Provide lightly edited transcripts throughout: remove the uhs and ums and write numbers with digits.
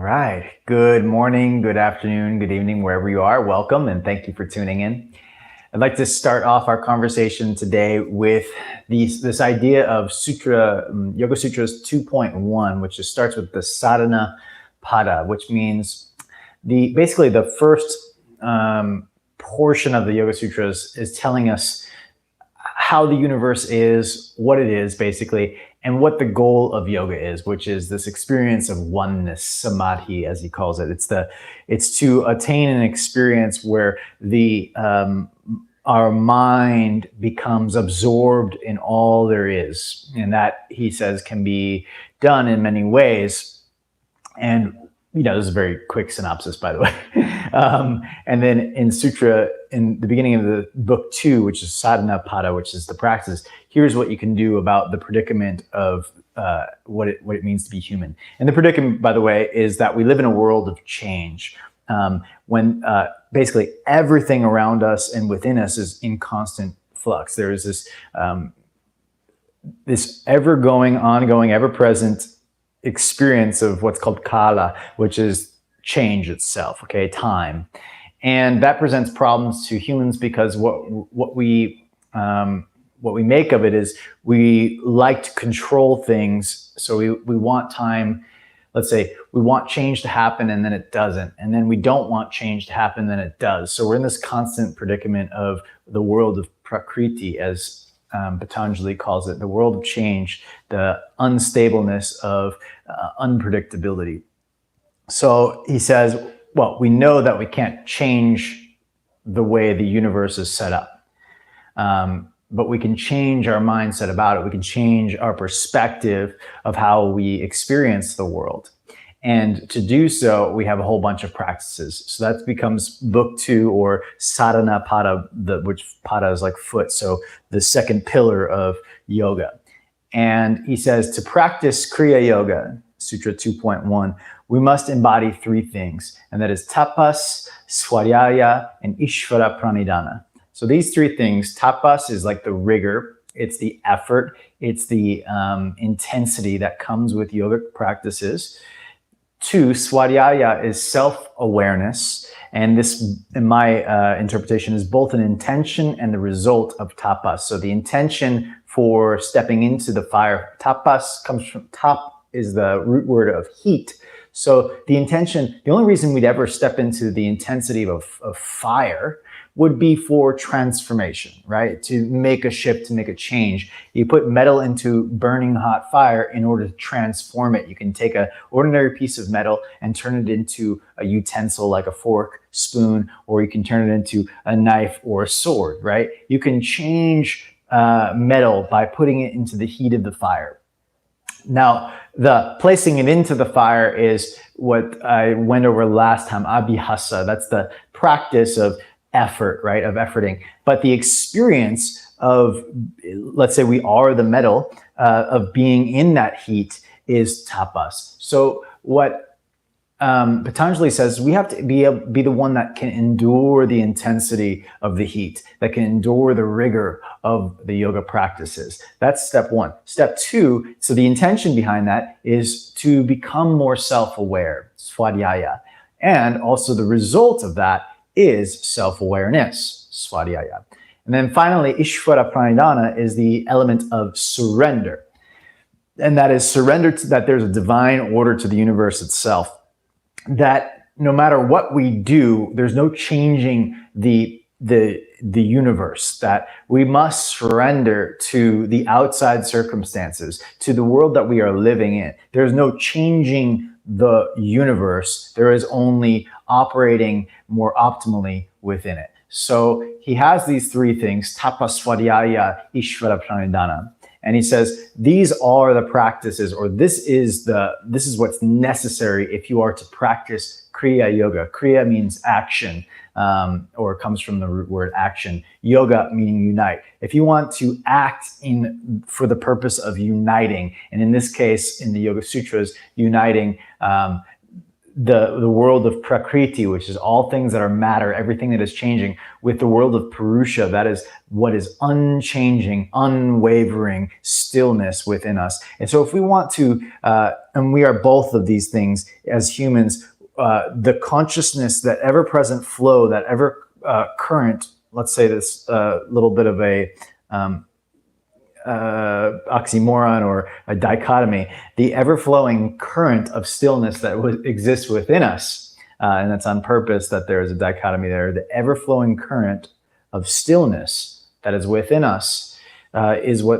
right. Good morning, good afternoon, good evening, wherever you are. Welcome and thank you for tuning in. I'd like to start off our conversation today with this idea of Sutra, Yoga Sutras 2.1, which just starts with the sadhana pada, which means basically the first portion of the Yoga Sutras is telling us how the universe is, what it is basically, and what the goal of yoga is, which is this experience of oneness, samadhi, as he calls it. It's to attain an experience where our mind becomes absorbed in all there is, and that, he says, can be done in many ways. And this is a very quick synopsis, by the way. And then in Sutra, in the beginning of the book 2, which is sadhana pada, which is the practice, here's what you can do about the predicament of what it means to be human. And the predicament, by the way, is that we live in a world of change, when basically everything around us and within us is in constant flux. There is this ever-going, ongoing, ever-present experience of what's called kala, which is change itself, okay, time. And that presents problems to humans because what we make of it is we like to control things. So we want time, let's say we want change to happen and then it doesn't. And then we don't want change to happen, then it does. So we're in this constant predicament of the world of prakriti, as Patanjali calls it, the world of change, the unstableness of unpredictability. So he says, well, we know that we can't change the way the universe is set up, but we can change our mindset about it. We can change our perspective of how we experience the world. And to do so, we have a whole bunch of practices. So that becomes book 2, or sadhana pada, which pada is like foot. So the second pillar of yoga. And he says, to practice Kriya Yoga, Sutra 2.1, we must embody 3 things. And that is tapas, swadhyaya, and ishvara pranidhana. So these 3 things, tapas is like the rigor, it's the effort, it's the intensity that comes with yogic practices. 2, swadhyaya is self-awareness. And this, in my interpretation, is both an intention and the result of tapas. So the intention for stepping into the fire, tapas comes from, tap is the root word of heat. So the intention, the only reason we'd ever step into the intensity of fire would be for transformation, right? To make a shift, to make a change. You put metal into burning hot fire in order to transform it. You can take an ordinary piece of metal and turn it into a utensil like a fork, spoon, or you can turn it into a knife or a sword, right? You can change metal by putting it into the heat of the fire. Now, the placing it into the fire is what I went over last time, abhihasa. That's the practice of effort, right? Of efforting. But the experience of, let's say we are the metal, of being in that heat is tapas. So what Patanjali says, we have to be the one that can endure the intensity of the heat, that can endure the rigor of the yoga practices. That's step 1. Step 2, so the intention behind that is to become more self-aware, swadhyaya. And also the result of that is self-awareness, swadhyaya. And then finally, ishvara pranidhana is the element of surrender. And that is surrender to that there's a divine order to the universe itself. That no matter what we do, there's no changing the universe, that we must surrender to the outside circumstances, to the world that we are living in. There's no changing the universe. There is only operating more optimally within it. So he has these 3 things, tapas, swadhyaya, ishvara pranidhana. And he says, these are the practices, or this is what's necessary if you are to practice Kriya Yoga. Kriya means action, or comes from the root word action. Yoga meaning unite. If you want to act for the purpose of uniting, and in this case, in the Yoga Sutras, uniting the world of prakriti, which is all things that are matter, everything that is changing, with the world of purusha, that is what is unchanging, unwavering stillness within us. And so if we want to, and we are both of these things as humans, the consciousness, that ever-present flow, that ever current, let's say this little bit of a oxymoron or a dichotomy, the ever-flowing current of stillness that exists within us, and that's on purpose that there is a dichotomy there, the ever-flowing current of stillness that is within us is what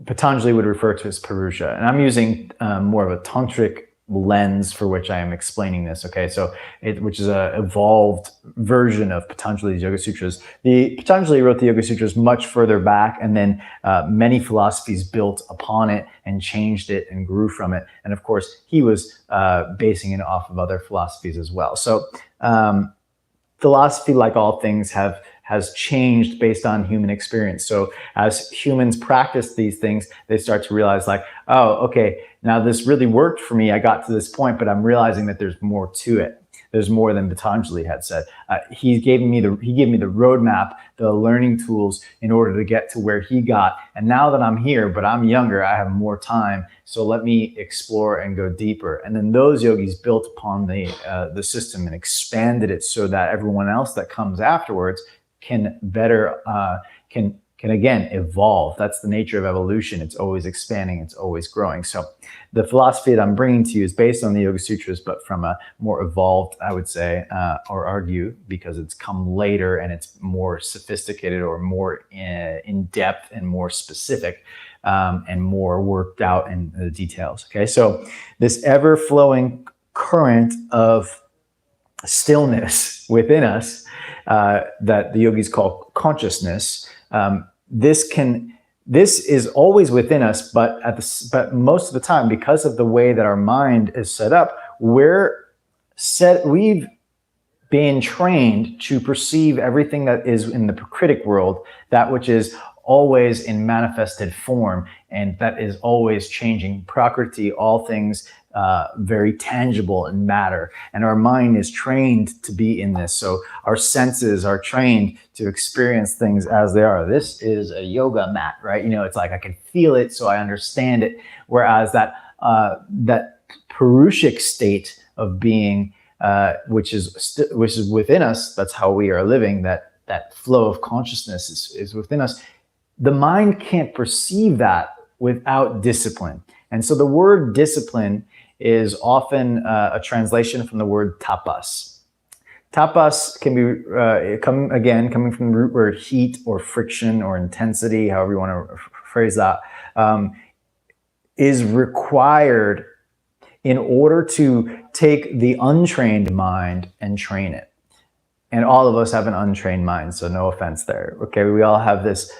Patanjali would refer to as Purusha. And I'm using more of a tantric lens for which I am explaining this, okay? So, which is an evolved version of Patanjali's Yoga Sutras. Patanjali wrote the Yoga Sutras much further back, and then many philosophies built upon it and changed it and grew from it. And of course, he was basing it off of other philosophies as well. So philosophy, like all things, has changed based on human experience. So as humans practice these things, they start to realize like, oh, okay, now this really worked for me. I got to this point, but I'm realizing that there's more to it. There's more than Patanjali had said. He gave me the roadmap, the learning tools in order to get to where he got. And now that I'm here, but I'm younger, I have more time. So let me explore and go deeper. And then those yogis built upon the system and expanded it so that everyone else that comes afterwards can better, can again evolve. That's the nature of evolution. It's always expanding, it's always growing. So the philosophy that I'm bringing to you is based on the Yoga Sutras, but from a more evolved, I would say, or argue, because it's come later and it's more sophisticated or more in depth and more specific and more worked out in the details. Okay, so this ever-flowing current of stillness within us that the yogis call consciousness. This is always within us, but but most of the time, because of the way that our mind is set up, we've been trained to perceive everything that is in the prakriti world, that which is always in manifested form, and that is always changing. Prakriti, all things very tangible and matter. And our mind is trained to be in this. So our senses are trained to experience things as they are. This is a yoga mat, right? You know, it's like I can feel it, so I understand it. Whereas that Purushic state of being, which is within us, that's how we are living, that flow of consciousness is within us. The mind can't perceive that without discipline. And so the word discipline is often a translation from the word tapas. Tapas can be, coming from the root word heat or friction or intensity, however you want to phrase that, is required in order to take the untrained mind and train it. And all of us have an untrained mind, so no offense there. Okay, we all have this,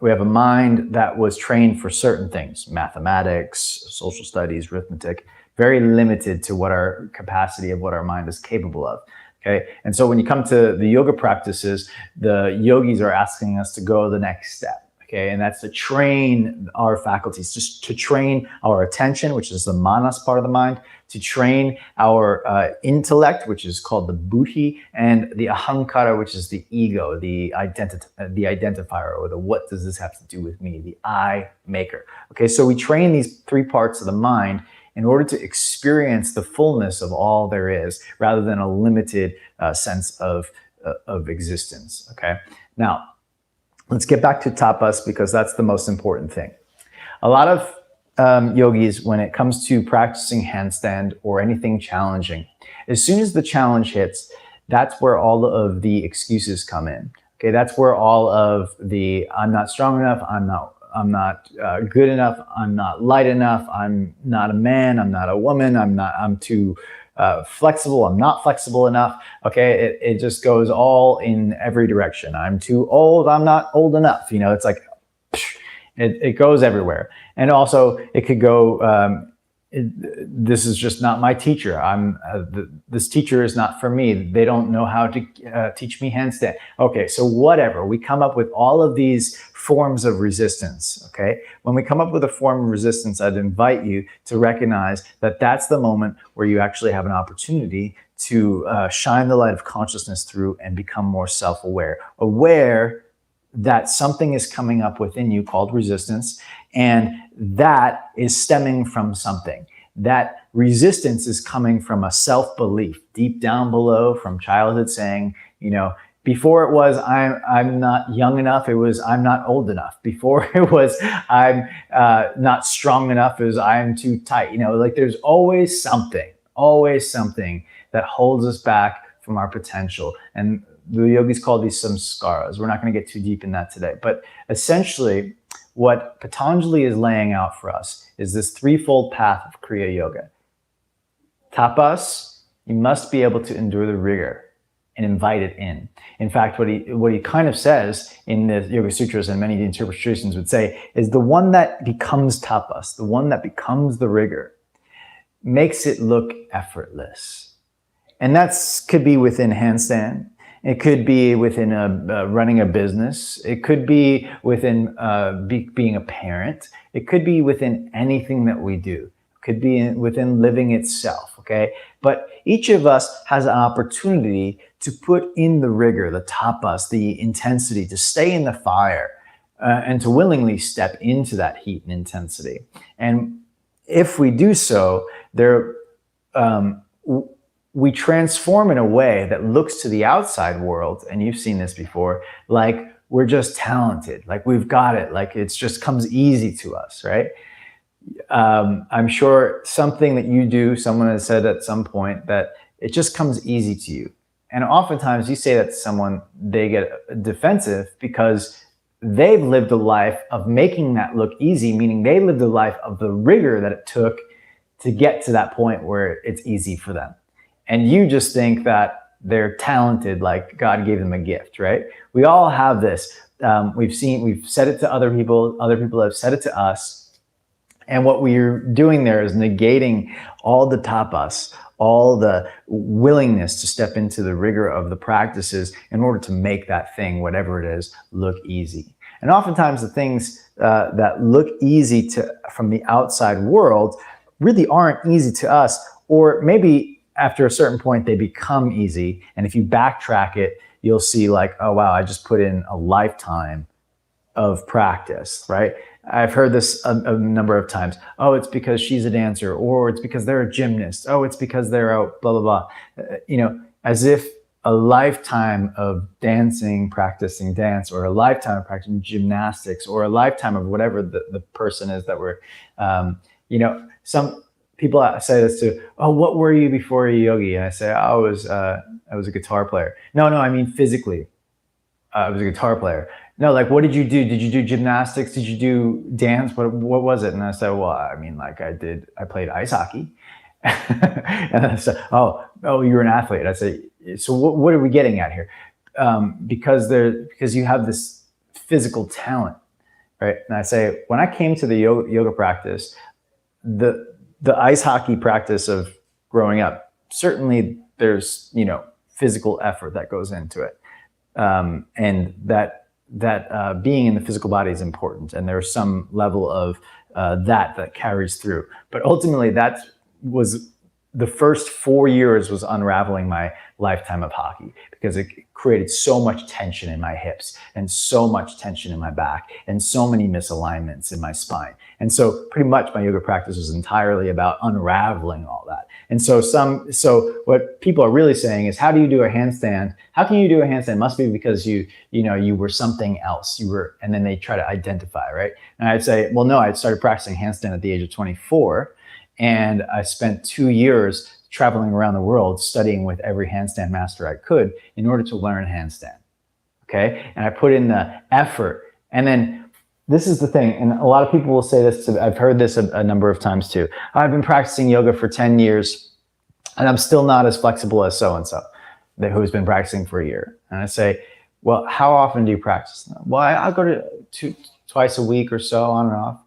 we have a mind that was trained for certain things, mathematics, social studies, arithmetic, very limited to what our capacity of what our mind is capable of. Okay, and so when you come to the yoga practices, the yogis are asking us to go the next step. Okay, and that's to train our faculties, just to train our attention, which is the manas part of the mind, to train our intellect, which is called the buddhi, and the ahankara, which is the ego, the identifier, or the what does this have to do with me, the I maker. Okay, so we train these three parts of the mind in order to experience the fullness of all there is, rather than a limited sense of existence. Okay, now let's get back to tapas, because that's the most important thing. A lot of yogis, when it comes to practicing handstand or anything challenging, as soon as the challenge hits, that's where all of the excuses come in. Okay, that's where all of the I'm not strong enough, I'm not good enough, I'm not light enough, I'm not a man, I'm not a woman, I'm too flexible, I'm not flexible enough. Okay, it just goes all in every direction. I'm too old, I'm not old enough. You know, it's like it goes everywhere. And also it could go, this is just not my teacher. This teacher is not for me. They don't know how to teach me handstand. Okay, so whatever. We come up with all of these forms of resistance, okay? When we come up with a form of resistance, I'd invite you to recognize that that's the moment where you actually have an opportunity to shine the light of consciousness through and become more self-aware. Aware that something is coming up within you called resistance, and that is stemming from something. That resistance is coming from a self-belief deep down below from childhood saying, before it was I'm not young enough, it was I'm not old enough. Before it was I'm not strong enough, it was I'm too tight. Like there's always something that holds us back from our potential. And the yogis call these samskaras. We're not going to get too deep in that today. But essentially, what Patanjali is laying out for us is this threefold path of Kriya Yoga. Tapas, you must be able to endure the rigor and invite it in. In fact, what he kind of says in the Yoga Sutras, and many of the interpretations would say, is the one that becomes tapas, the one that becomes the rigor, makes it look effortless. And that could be within handstand. It could be within running a business. It could be within being a parent. It could be within anything that we do. It could be within living itself, okay? But each of us has an opportunity to put in the rigor, the tapas, the intensity, to stay in the fire and to willingly step into that heat and intensity. And if we do so, we transform in a way that looks to the outside world, and you've seen this before, like we're just talented, like we've got it, like it's just comes easy to us, right? I'm sure something that you do, someone has said at some point that it just comes easy to you. And oftentimes you say that to someone, they get defensive because they've lived a life of making that look easy, meaning they lived a life of the rigor that it took to get to that point where it's easy for them. And you just think that they're talented, like God gave them a gift, right? We all have this. We've said it to other people have said it to us. And what we're doing there is negating all the tapas, all the willingness to step into the rigor of the practices in order to make that thing, whatever it is, look easy. And oftentimes the things that look easy from the outside world really aren't easy to us, or maybe after a certain point, they become easy. And if you backtrack it, you'll see like, oh, wow, I just put in a lifetime of practice, right? I've heard this a number of times. Oh, it's because she's a dancer, or it's because they're a gymnast. Oh, it's because they're out, blah, blah, blah. As if a lifetime of practicing dance, or a lifetime of practicing gymnastics, or a lifetime of whatever the person is that we're, some people say this too. Oh, what were you before a yogi? And I say, I was a guitar player. No, I mean physically, I was a guitar player. No, like, what did you do? Did you do gymnastics? Did you do dance? What was it? And I said, well, I mean, like I played ice hockey. And I said, oh, you're an athlete. I said, so what are we getting at here? Because you have this physical talent, right? And I say, when I came to the yoga practice, the ice hockey practice of growing up, certainly there's, physical effort that goes into it. And that being in the physical body is important. And there's some level of that carries through. But ultimately that was the first 4 years was unraveling my lifetime of hockey, because it created so much tension in my hips and so much tension in my back and so many misalignments in my spine. And so pretty much my yoga practice was entirely about unraveling all that. And so what people are really saying is, how do you do a handstand? How can you do a handstand? It must be because you were something else. And then they try to identify, right? And I'd say, well, no, I started practicing handstand at the age of 24. And I spent 2 years traveling around the world studying with every handstand master I could in order to learn handstand. Okay. And I put in the effort. And then this is the thing. And a lot of people will say this I've heard this a number of times too. I've been practicing yoga for 10 years and I'm still not as flexible as so-and-so who's been practicing for a year. And I say, well, how often do you practice? Well, I'll go to twice a week or so, on and off.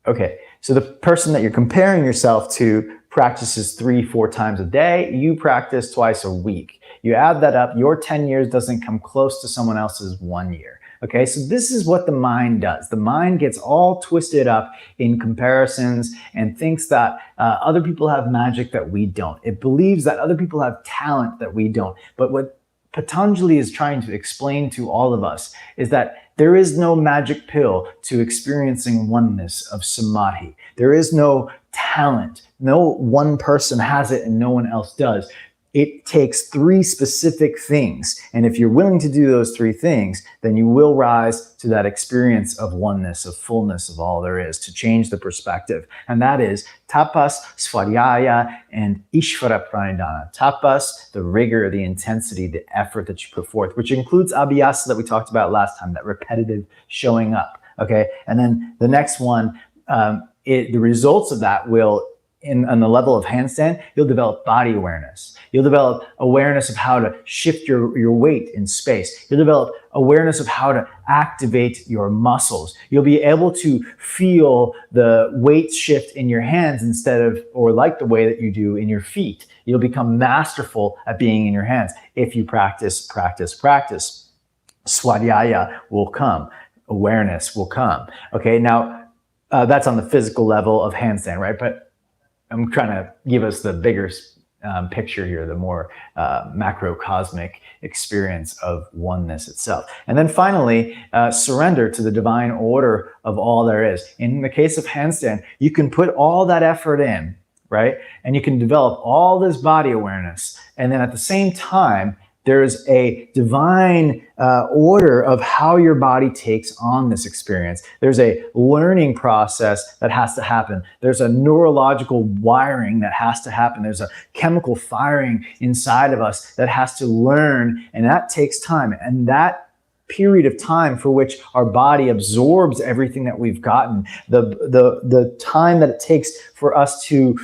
Okay. So the person that you're comparing yourself to practices 3-4 times a day. You practice twice a week. You add that up, your 10 years doesn't come close to someone else's 1 year. Okay, so this is what the mind does. The mind gets all twisted up in comparisons and thinks that other people have magic that we don't. It believes that other people have talent that we don't. But what Patanjali is trying to explain to all of us is that there is no magic pill to experiencing oneness of samadhi. There is no talent. No one person has it and no one else does. It takes 3 specific things. And if you're willing to do those 3 things, then you will rise to that experience of oneness, of fullness of all there is, to change the perspective. And that is tapas, svadhyaya, and ishvara pranidhana. Tapas, the rigor, the intensity, the effort that you put forth, which includes abhyasa that we talked about last time, that repetitive showing up. Okay. And then the next one, the results of that will, on the level of handstand, you'll develop body awareness. You'll develop awareness of how to shift your weight in space. You'll develop awareness of how to activate your muscles. You'll be able to feel the weight shift in your hands instead of, or like the way that you do in your feet. You'll become masterful at being in your hands if you practice, practice, practice. Swadhyaya will come. Awareness will come. Okay, now that's on the physical level of handstand, right? But I'm trying to give us the bigger picture here, the more macrocosmic experience of oneness itself. And then finally, surrender to the divine order of all there is. In the case of handstand, you can put all that effort in, right? And you can develop all this body awareness. And then at the same time, there's a divine order of how your body takes on this experience. There's a learning process that has to happen. There's a neurological wiring that has to happen. There's a chemical firing inside of us that has to learn, and that takes time. And that period of time for which our body absorbs everything that we've gotten, the time that it takes for us to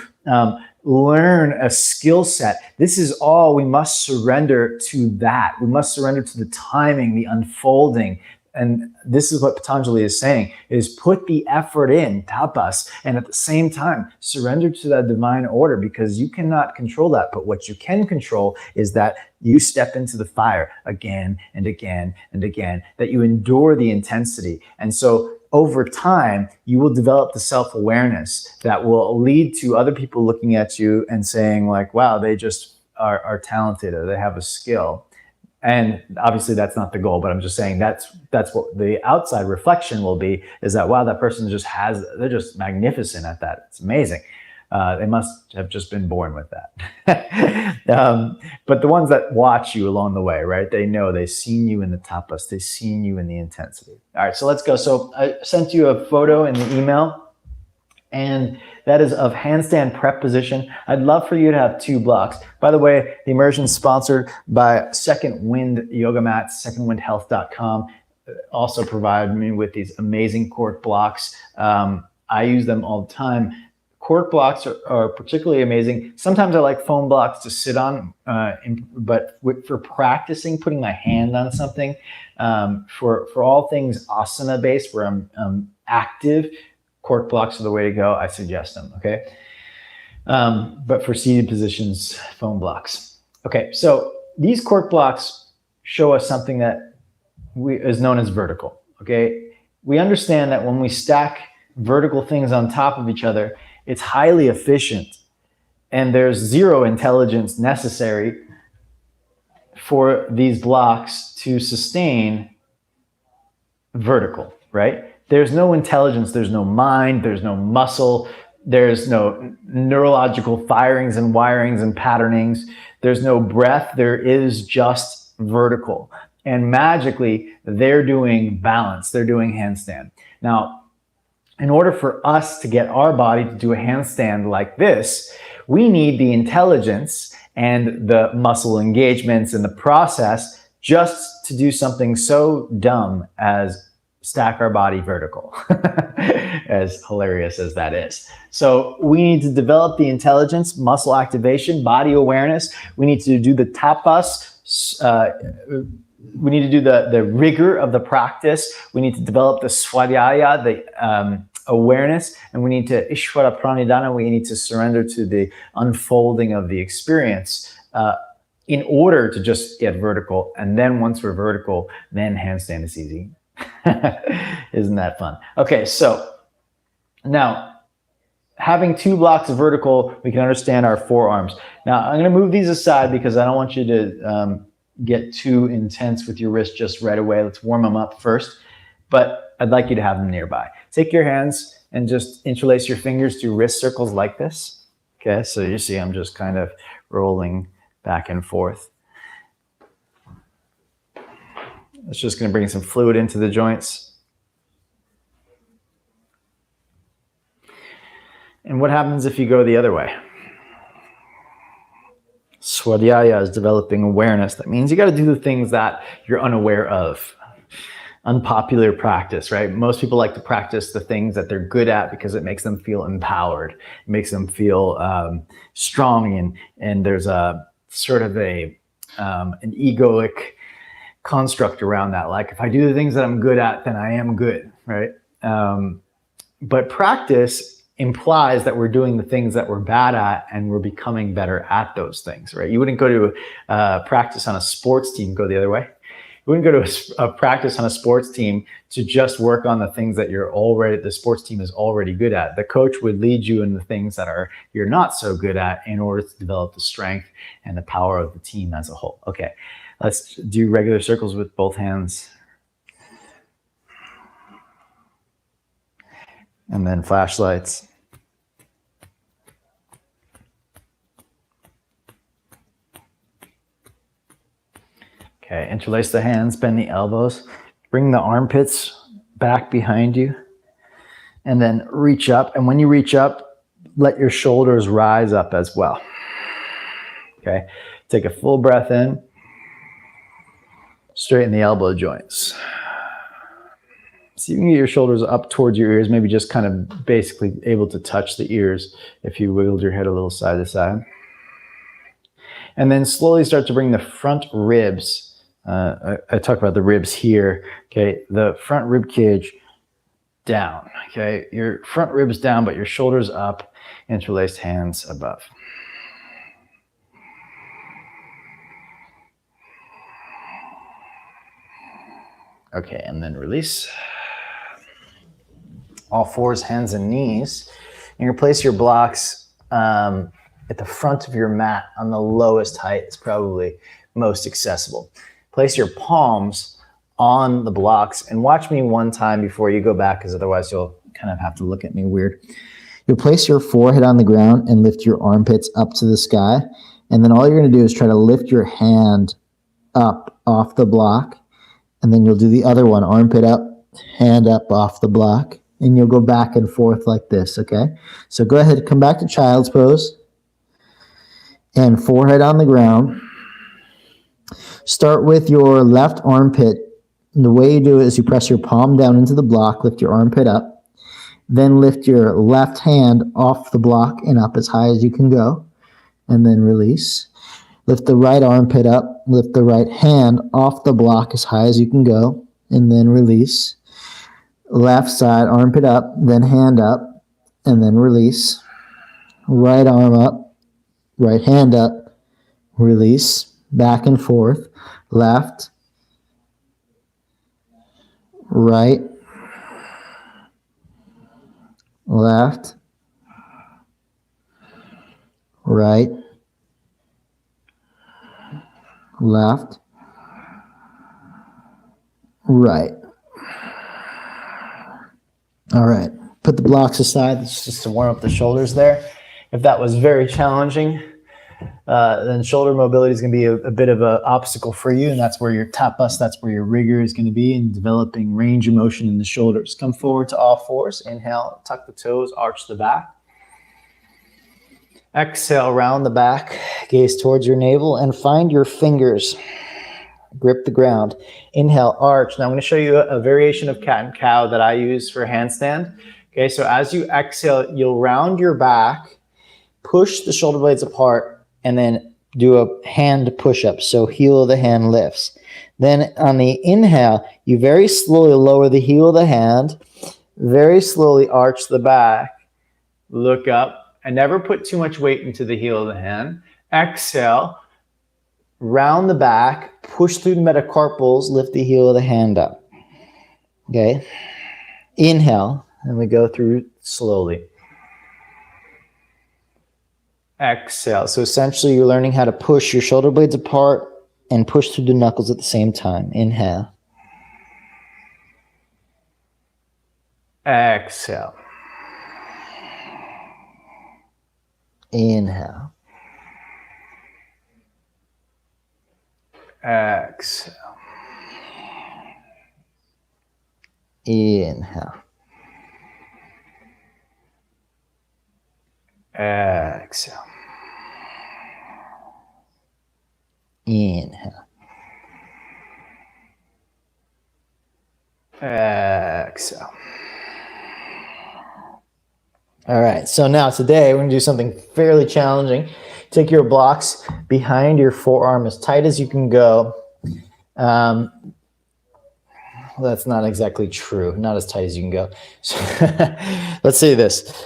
learn a skill set. This is all we must surrender to that. We must surrender to the timing, the unfolding. And this is what Patanjali is saying, is put the effort in, tapas, and at the same time, surrender to that divine order, because you cannot control that. But what you can control is that you step into the fire again and again and again, that you endure the intensity. And so over time, you will develop the self-awareness that will lead to other people looking at you and saying like, wow, they just are talented, or they have a skill. And obviously that's not the goal, but I'm just saying that's what the outside reflection will be, is that, wow, that person they're just magnificent at that. It's amazing. They must have just been born with that. But the ones that watch you along the way, right? They know, they've seen you in the tapas, they've seen you in the intensity. All right, so let's go. So I sent you a photo in the email, and that is of handstand prep position. I'd love for you to have 2 blocks. By the way, the immersion is sponsored by Second Wind Yoga Mats, secondwindhealth.com. Also provide me with these amazing cork blocks. I use them all the time. Cork blocks are particularly amazing. Sometimes I like foam blocks to sit on, but for practicing, putting my hand on something, for all things asana based, where I'm active, cork blocks are the way to go. I suggest them, okay? But for seated positions, foam blocks. Okay, so these cork blocks show us something that is known as vertical, okay? We understand that when we stack vertical things on top of each other, it's highly efficient, and there's zero intelligence necessary for these blocks to sustain vertical, right? There's no intelligence, there's no mind, there's no muscle, there's no neurological firings and wirings and patternings, there's no breath, there is just vertical. And magically, they're doing balance, they're doing handstand. Now, in order for us to get our body to do a handstand like this, we need the intelligence and the muscle engagements and the process just to do something so dumb as stack our body vertical, as hilarious as that is. So we need to develop the intelligence, muscle activation, body awareness. We need to do the tapas, we need to do the rigor of the practice. We need to develop the swadhyaya, the awareness, and we need to ishvara pranidhana. We need to surrender to the unfolding of the experience in order to just get vertical. And then once we're vertical, then handstand is easy. Isn't that fun? Okay, so now having 2 blocks of vertical, we can understand our forearms. Now I'm going to move these aside because I don't want you to get too intense with your wrist just right away. Let's warm them up first, but I'd like you to have them nearby. Take your hands and just interlace your fingers through wrist circles like this. Okay, so you see I'm just kind of rolling back and forth. It's just going to bring some fluid into the joints. And what happens if you go the other way? Swadhyaya is developing awareness. That means you got to do the things that you're unaware of. Unpopular practice, right? Most people like to practice the things that they're good at because it makes them feel empowered. It makes them feel strong, and there's a sort of an egoic construct around that. Like, if I do the things that I'm good at, then I am good, right? But practice implies that we're doing the things that we're bad at and we're becoming better at those things, right? You wouldn't go to practice on a sports team, go the other way. You wouldn't go to a practice on a sports team to just work on the things that the sports team is already good at. The coach would lead you in the things that you're not so good at in order to develop the strength and the power of the team as a whole. Okay, let's do regular circles with both hands. And then flashlights. Okay, interlace the hands, bend the elbows, bring the armpits back behind you, and then reach up. And when you reach up, let your shoulders rise up as well. Okay, take a full breath in, straighten the elbow joints. So you can get your shoulders up towards your ears, maybe just kind of basically able to touch the ears if you wiggled your head a little side to side. And then slowly start to bring the front ribs. I talk about the ribs here. Okay, the front rib cage down. Okay, your front ribs down, but your shoulders up, interlaced hands above. Okay, and then release. All fours, hands and knees. You're gonna place your blocks at the front of your mat on the lowest height. It's probably most accessible. Place your palms on the blocks and watch me one time before you go back, because otherwise you'll kind of have to look at me weird. You'll place your forehead on the ground and lift your armpits up to the sky. And then all you're going to do is try to lift your hand up off the block. And then you'll do the other one, armpit up, hand up off the block. And you'll go back and forth like this, okay? So go ahead, come back to child's pose. And forehead on the ground. Start with your left armpit. And the way you do it is you press your palm down into the block, lift your armpit up, then lift your left hand off the block and up as high as you can go, and then release. Lift the right armpit up, lift the right hand off the block as high as you can go, and then release. Left side, armpit up, then hand up, and then release. Right arm up, right hand up, release. Back and forth, left, right, left, right, left, right. All right, put the blocks aside. This is just to warm up the shoulders there. If that was very challenging, then shoulder mobility is going to be a bit of an obstacle for you, and that's where your tapas, that's where your rigor is going to be in developing range of motion in the shoulders. Come forward to all fours. Inhale, tuck the toes, arch the back. Exhale, round the back, gaze towards your navel, and find your fingers. Grip the ground. Inhale, arch. Now I'm going to show you a variation of cat and cow that I use for handstand. Okay, so as you exhale, you'll round your back, push the shoulder blades apart, and then do a hand push-up. So heel of the hand lifts. Then on the inhale, you very slowly lower the heel of the hand, very slowly arch the back, look up, and never put too much weight into the heel of the hand. Exhale, round the back, push through the metacarpals, lift the heel of the hand up. Okay. Inhale, and we go through slowly. Exhale. So essentially you're learning how to push your shoulder blades apart and push through the knuckles at the same time. Inhale. Exhale. Inhale. Exhale. Inhale. Exhale. Inhale. Exhale. All right, so now today we're going to do something fairly challenging. Take your blocks behind your forearm as tight as you can go. Well, that's not exactly true. Not as tight as you can go. So let's say this.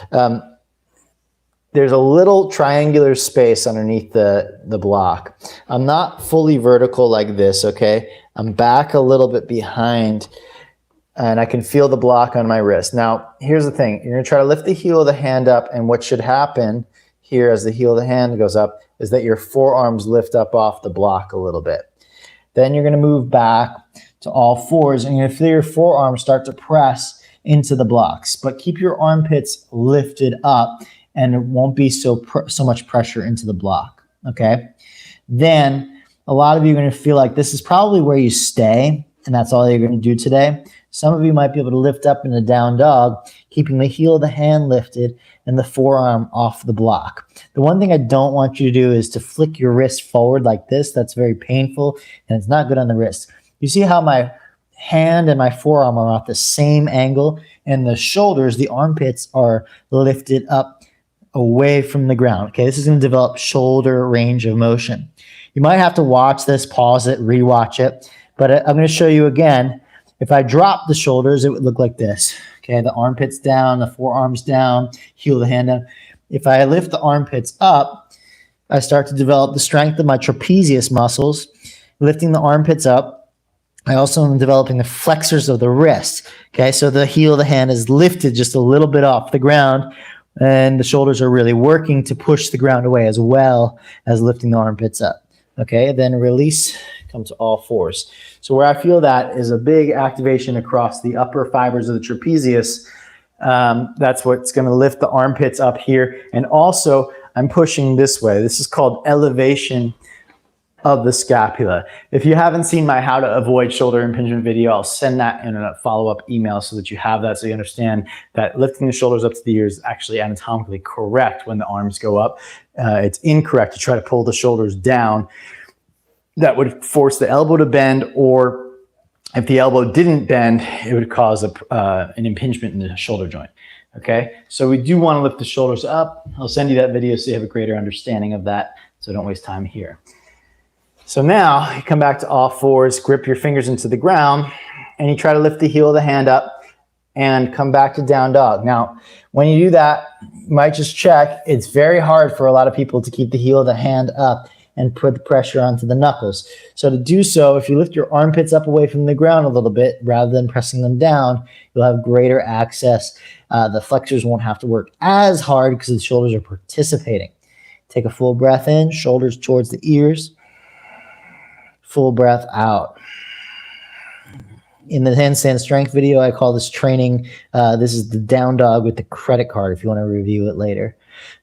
There's a little triangular space underneath the block. I'm not fully vertical like this, okay? I'm back a little bit behind, and I can feel the block on my wrist. Now, here's the thing. You're going to try to lift the heel of the hand up, and what should happen here as the heel of the hand goes up is that your forearms lift up off the block a little bit. Then you're going to move back to all fours, and you're going to feel your forearms start to press into the blocks. But keep your armpits lifted up, and it won't be so much pressure into the block, okay? Then a lot of you are going to feel like this is probably where you stay, and that's all you're going to do today. Some of you might be able to lift up in a down dog, keeping the heel of the hand lifted and the forearm off the block. The one thing I don't want you to do is to flick your wrist forward like this. That's very painful, and it's not good on the wrist. You see how my hand and my forearm are at the same angle, and the shoulders, the armpits are lifted up away from the ground. Okay, this is going to develop shoulder range of motion. You might have to watch this, pause it, rewatch it, but I'm going to show you again. If I drop the shoulders, it would look like this. Okay, the armpits down, the forearms down, heel of the hand down. If I lift the armpits up, I start to develop the strength of my trapezius muscles, lifting the armpits up. I also am developing the flexors of the wrist. Okay, so the heel of the hand is lifted just a little bit off the ground, and the shoulders are really working to push the ground away as well as lifting the armpits up. Okay, then release, come to all fours. So where I feel that is a big activation across the upper fibers of the trapezius. That's what's going to lift the armpits up here. And also, I'm pushing this way. This is called elevation of the scapula. If you haven't seen my how to avoid shoulder impingement video, I'll send that in a follow-up email so that you have that, so you understand that lifting the shoulders up to the ears is actually anatomically correct when the arms go up. It's incorrect to try to pull the shoulders down. That would force the elbow to bend, or if the elbow didn't bend, it would cause an impingement in the shoulder joint. Okay, so we do want to lift the shoulders up. I'll send you that video so you have a greater understanding of that, so don't waste time here. So now you come back to all fours, grip your fingers into the ground, and you try to lift the heel of the hand up and come back to down dog. Now, when you do that, you might just check. It's very hard for a lot of people to keep the heel of the hand up and put the pressure onto the knuckles. So to do so, if you lift your armpits up away from the ground a little bit rather than pressing them down, you'll have greater access. The flexors won't have to work as hard because the shoulders are participating. Take a full breath in, shoulders towards the ears. Full breath out. In the handstand strength video, I call this training, this is the down dog with the credit card if you want to review it later.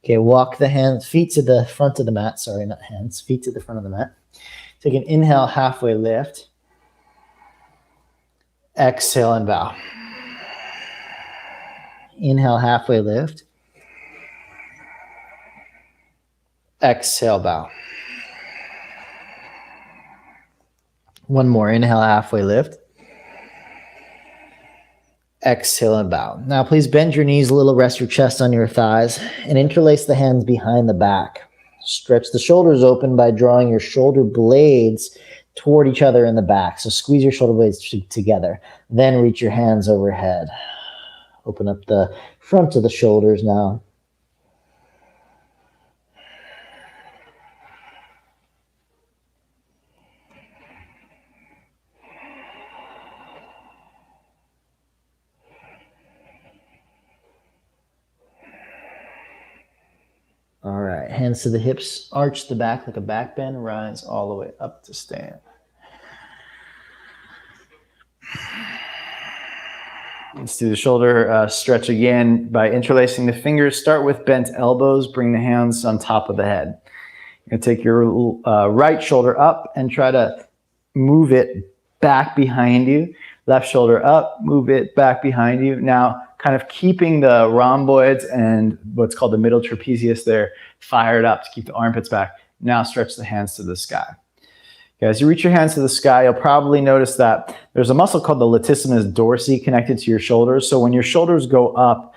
Okay, walk the hands, feet to the front of the mat. Sorry, not hands, feet to the front of the mat. Take an inhale, halfway lift. Exhale and bow. Inhale, halfway lift. Exhale, bow. One more, inhale, halfway lift. Exhale and bow. Now please bend your knees a little, rest your chest on your thighs, and interlace the hands behind the back. Stretch the shoulders open by drawing your shoulder blades toward each other in the back. So squeeze your shoulder blades together. Then reach your hands overhead. Open up the front of the shoulders now. All right, hands to the hips, arch the back like a back bend, rise all the way up to stand. Let's do the shoulder stretch again by interlacing the fingers. Start with bent elbows, bring the hands on top of the head. You're gonna take your right shoulder up and try to move it back behind you. Left shoulder up, move it back behind you. Now, kind of keeping the rhomboids and what's called the middle trapezius there fired up to keep the armpits back. Now stretch the hands to the sky. Okay, as you reach your hands to the sky, you'll probably notice that there's a muscle called the latissimus dorsi connected to your shoulders. So when your shoulders go up,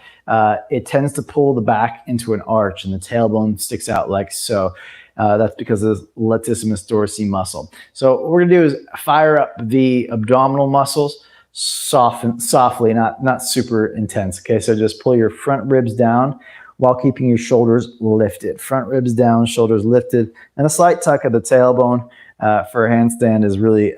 it tends to pull the back into an arch and the tailbone sticks out like so. That's because of the latissimus dorsi muscle. So what we're gonna do is fire up the abdominal muscles softly, not super intense. Okay, so just pull your front ribs down while keeping your shoulders lifted. Front ribs down, shoulders lifted, and a slight tuck of the tailbone for a handstand is really,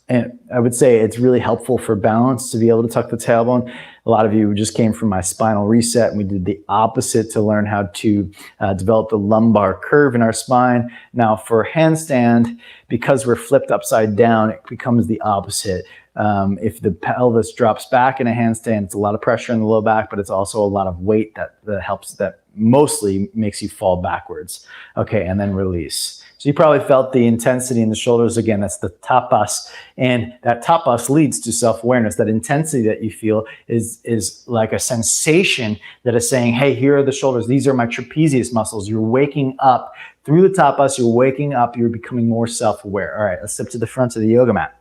and I would say it's really helpful for balance to be able to tuck the tailbone. A lot of you just came from my spinal reset, and we did the opposite to learn how to develop the lumbar curve in our spine. Now for handstand, because we're flipped upside down, it becomes the opposite. If the pelvis drops back in a handstand, it's a lot of pressure in the low back, but it's also a lot of weight that helps, that mostly makes you fall backwards. Okay, and then release. So you probably felt the intensity in the shoulders. Again, that's the tapas, and that tapas leads to self-awareness. That intensity that you feel is like a sensation that is saying, hey, here are the shoulders. These are my trapezius muscles. You're waking up through the tapas. You're waking up. You're becoming more self-aware. All right, let's step to the front of the yoga mat.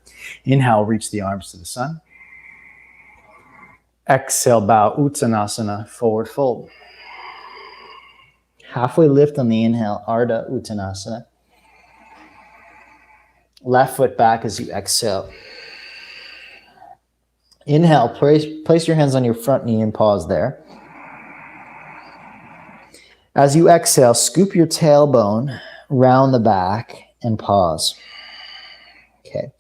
Inhale, reach the arms to the sun. Exhale, bow, Uttanasana, forward fold. Halfway lift on the inhale, Ardha Uttanasana. Left foot back as you exhale. Inhale, place your hands on your front knee and pause there. As you exhale, scoop your tailbone round the back and pause. Okay.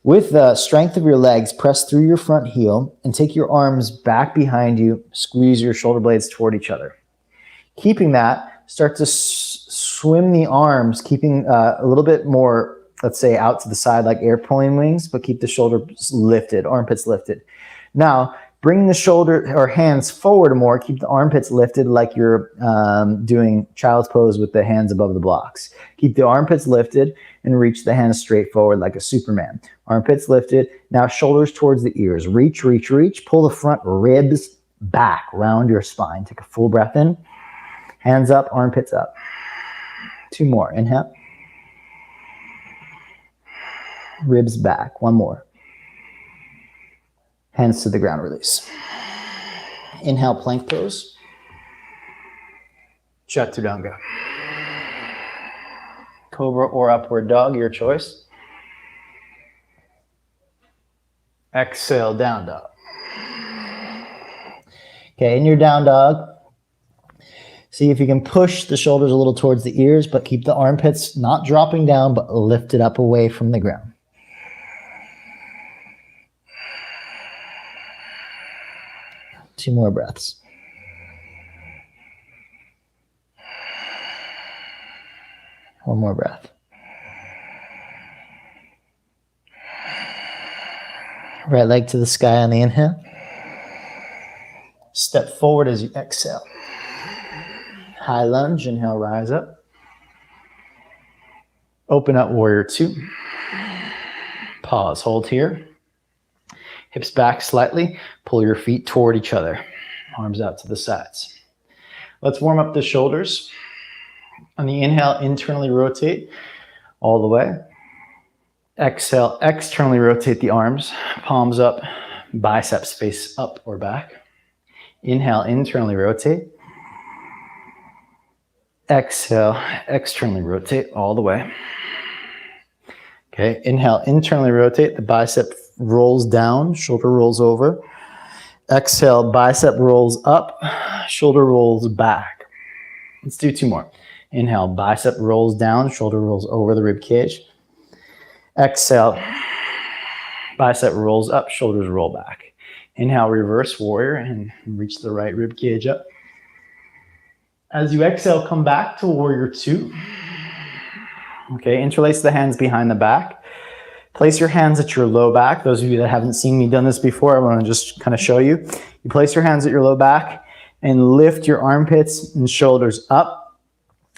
With the strength of your legs, press through your front heel and take your arms back behind you. Squeeze your shoulder blades toward each other. Keeping that, start to swim the arms, keeping a little bit more, let's say, out to the side like airplane wings, but keep the shoulders lifted, armpits lifted. Now, bring the shoulder or hands forward more. Keep the armpits lifted like you're doing child's pose with the hands above the blocks. Keep the armpits lifted and reach the hands straight forward like a Superman. Armpits lifted. Now shoulders towards the ears. Reach, reach, reach. Pull the front ribs back, round your spine. Take a full breath in. Hands up, armpits up. Two more. Inhale. Ribs back. One more. Hands to the ground, release. Inhale, plank pose. Chaturanga. Cobra or upward dog, your choice. Exhale, down dog. Okay, in your down dog, see if you can push the shoulders a little towards the ears, but keep the armpits not dropping down, but lifted up away from the ground. Two more breaths. One more breath. Right leg to the sky on the inhale. Step forward as you exhale. High lunge, inhale, rise up. Open up, warrior two. Pause, hold here. Hips back slightly. Pull your feet toward each other. Arms out to the sides. Let's warm up the shoulders. On the inhale, internally rotate all the way. Exhale, externally rotate the arms. Palms up, biceps face up or back. Inhale, internally rotate. Exhale, externally rotate all the way. Okay, inhale, internally rotate. The bicep rolls down, shoulder rolls over. Exhale, bicep rolls up, shoulder rolls back. Let's do two more. Inhale, bicep rolls down, shoulder rolls over the rib cage. Exhale, bicep rolls up, shoulders roll back. Inhale, reverse warrior and reach the right rib cage up. As you exhale, come back to warrior two. Okay, interlace the hands behind the back. Place your hands at your low back. Those of you that haven't seen me done this before, I want to just kind of show you. You place your hands at your low back and lift your armpits and shoulders up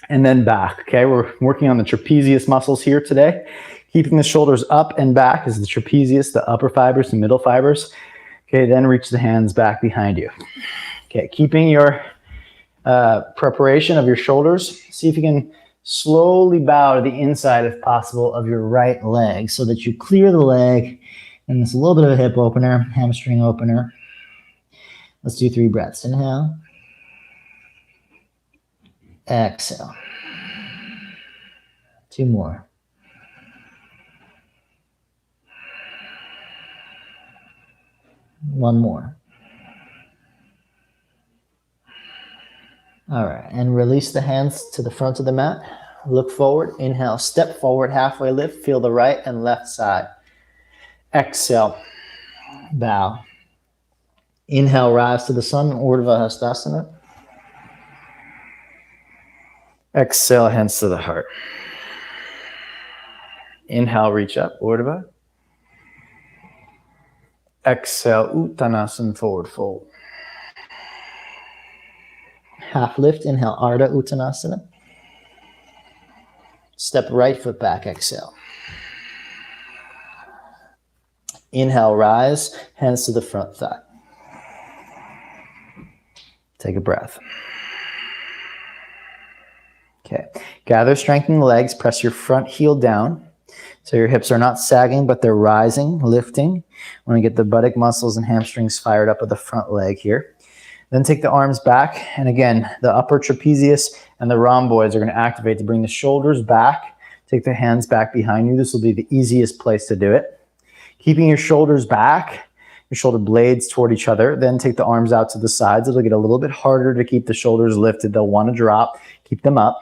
and then back. Okay, we're working on the trapezius muscles here today. Keeping the shoulders up and back is the trapezius, the upper fibers, the middle fibers. Okay, then reach the hands back behind you. Okay, keeping your preparation of your shoulders. See if you can slowly bow to the inside, if possible, of your right leg so that you clear the leg. And it's a little bit of a hip opener, hamstring opener. Let's do 3 breaths. Inhale. Exhale. 2 more. One more. All right, and release the hands to the front of the mat. Look forward, inhale, step forward, halfway lift, feel the right and left side. Exhale, bow. Inhale, rise to the sun, Urdhva Hastasana. Exhale, hands to the heart. Inhale, reach up, Urdhva. Exhale, Uttanasana, forward fold. Half lift, inhale, Ardha Uttanasana. Step right foot back, exhale. Inhale, rise, hands to the front thigh. Take a breath. Okay, gather strength in the legs, press your front heel down. So your hips are not sagging, but they're rising, lifting. I want to get the buttock muscles and hamstrings fired up with the front leg here. Then take the arms back, and again, the upper trapezius and the rhomboids are going to activate to bring the shoulders back. Take the hands back behind you. This will be the easiest place to do it. Keeping your shoulders back, your shoulder blades toward each other. Then take the arms out to the sides. It'll get a little bit harder to keep the shoulders lifted. They'll want to drop. Keep them up.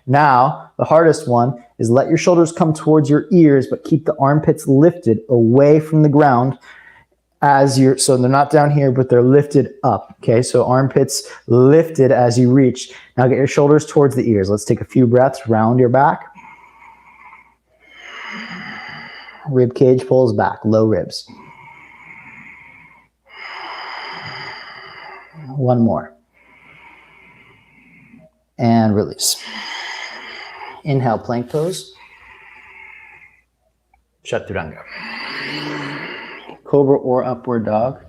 Now, the hardest one is let your shoulders come towards your ears, but keep the armpits lifted away from the ground. So they're not down here, but they're lifted up. Okay, so armpits lifted as you reach. Now get your shoulders towards the ears. Let's take a few breaths, round your back. Rib cage pulls back, low ribs. One more. And release. Inhale, plank pose. Chaturanga. Cobra or upward dog.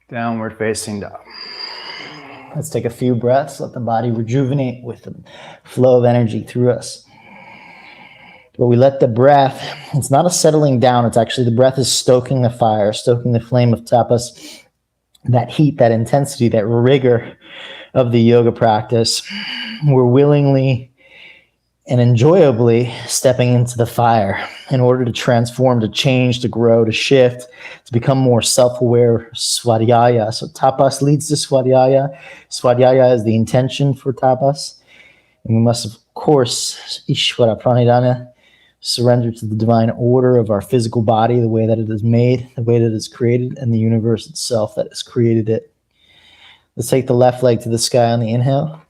Downward facing dog. Let's take a few breaths. Let the body rejuvenate with the flow of energy through us. But we let the breath, it's not a settling down. It's actually the breath is stoking the fire, stoking the flame of tapas. That heat, that intensity, that rigor of the yoga practice. We're willingly and enjoyably stepping into the fire in order to transform, to change, to grow, to shift, to become more self-aware, swadhyaya. So tapas leads to swadhyaya. Swadhyaya is the intention for tapas. And we must, of course, Ishvara Pranidhana, surrender to the divine order of our physical body, the way that it is made, the way that it is created, and the universe itself that has created it. Let's take the left leg to the sky on the inhale.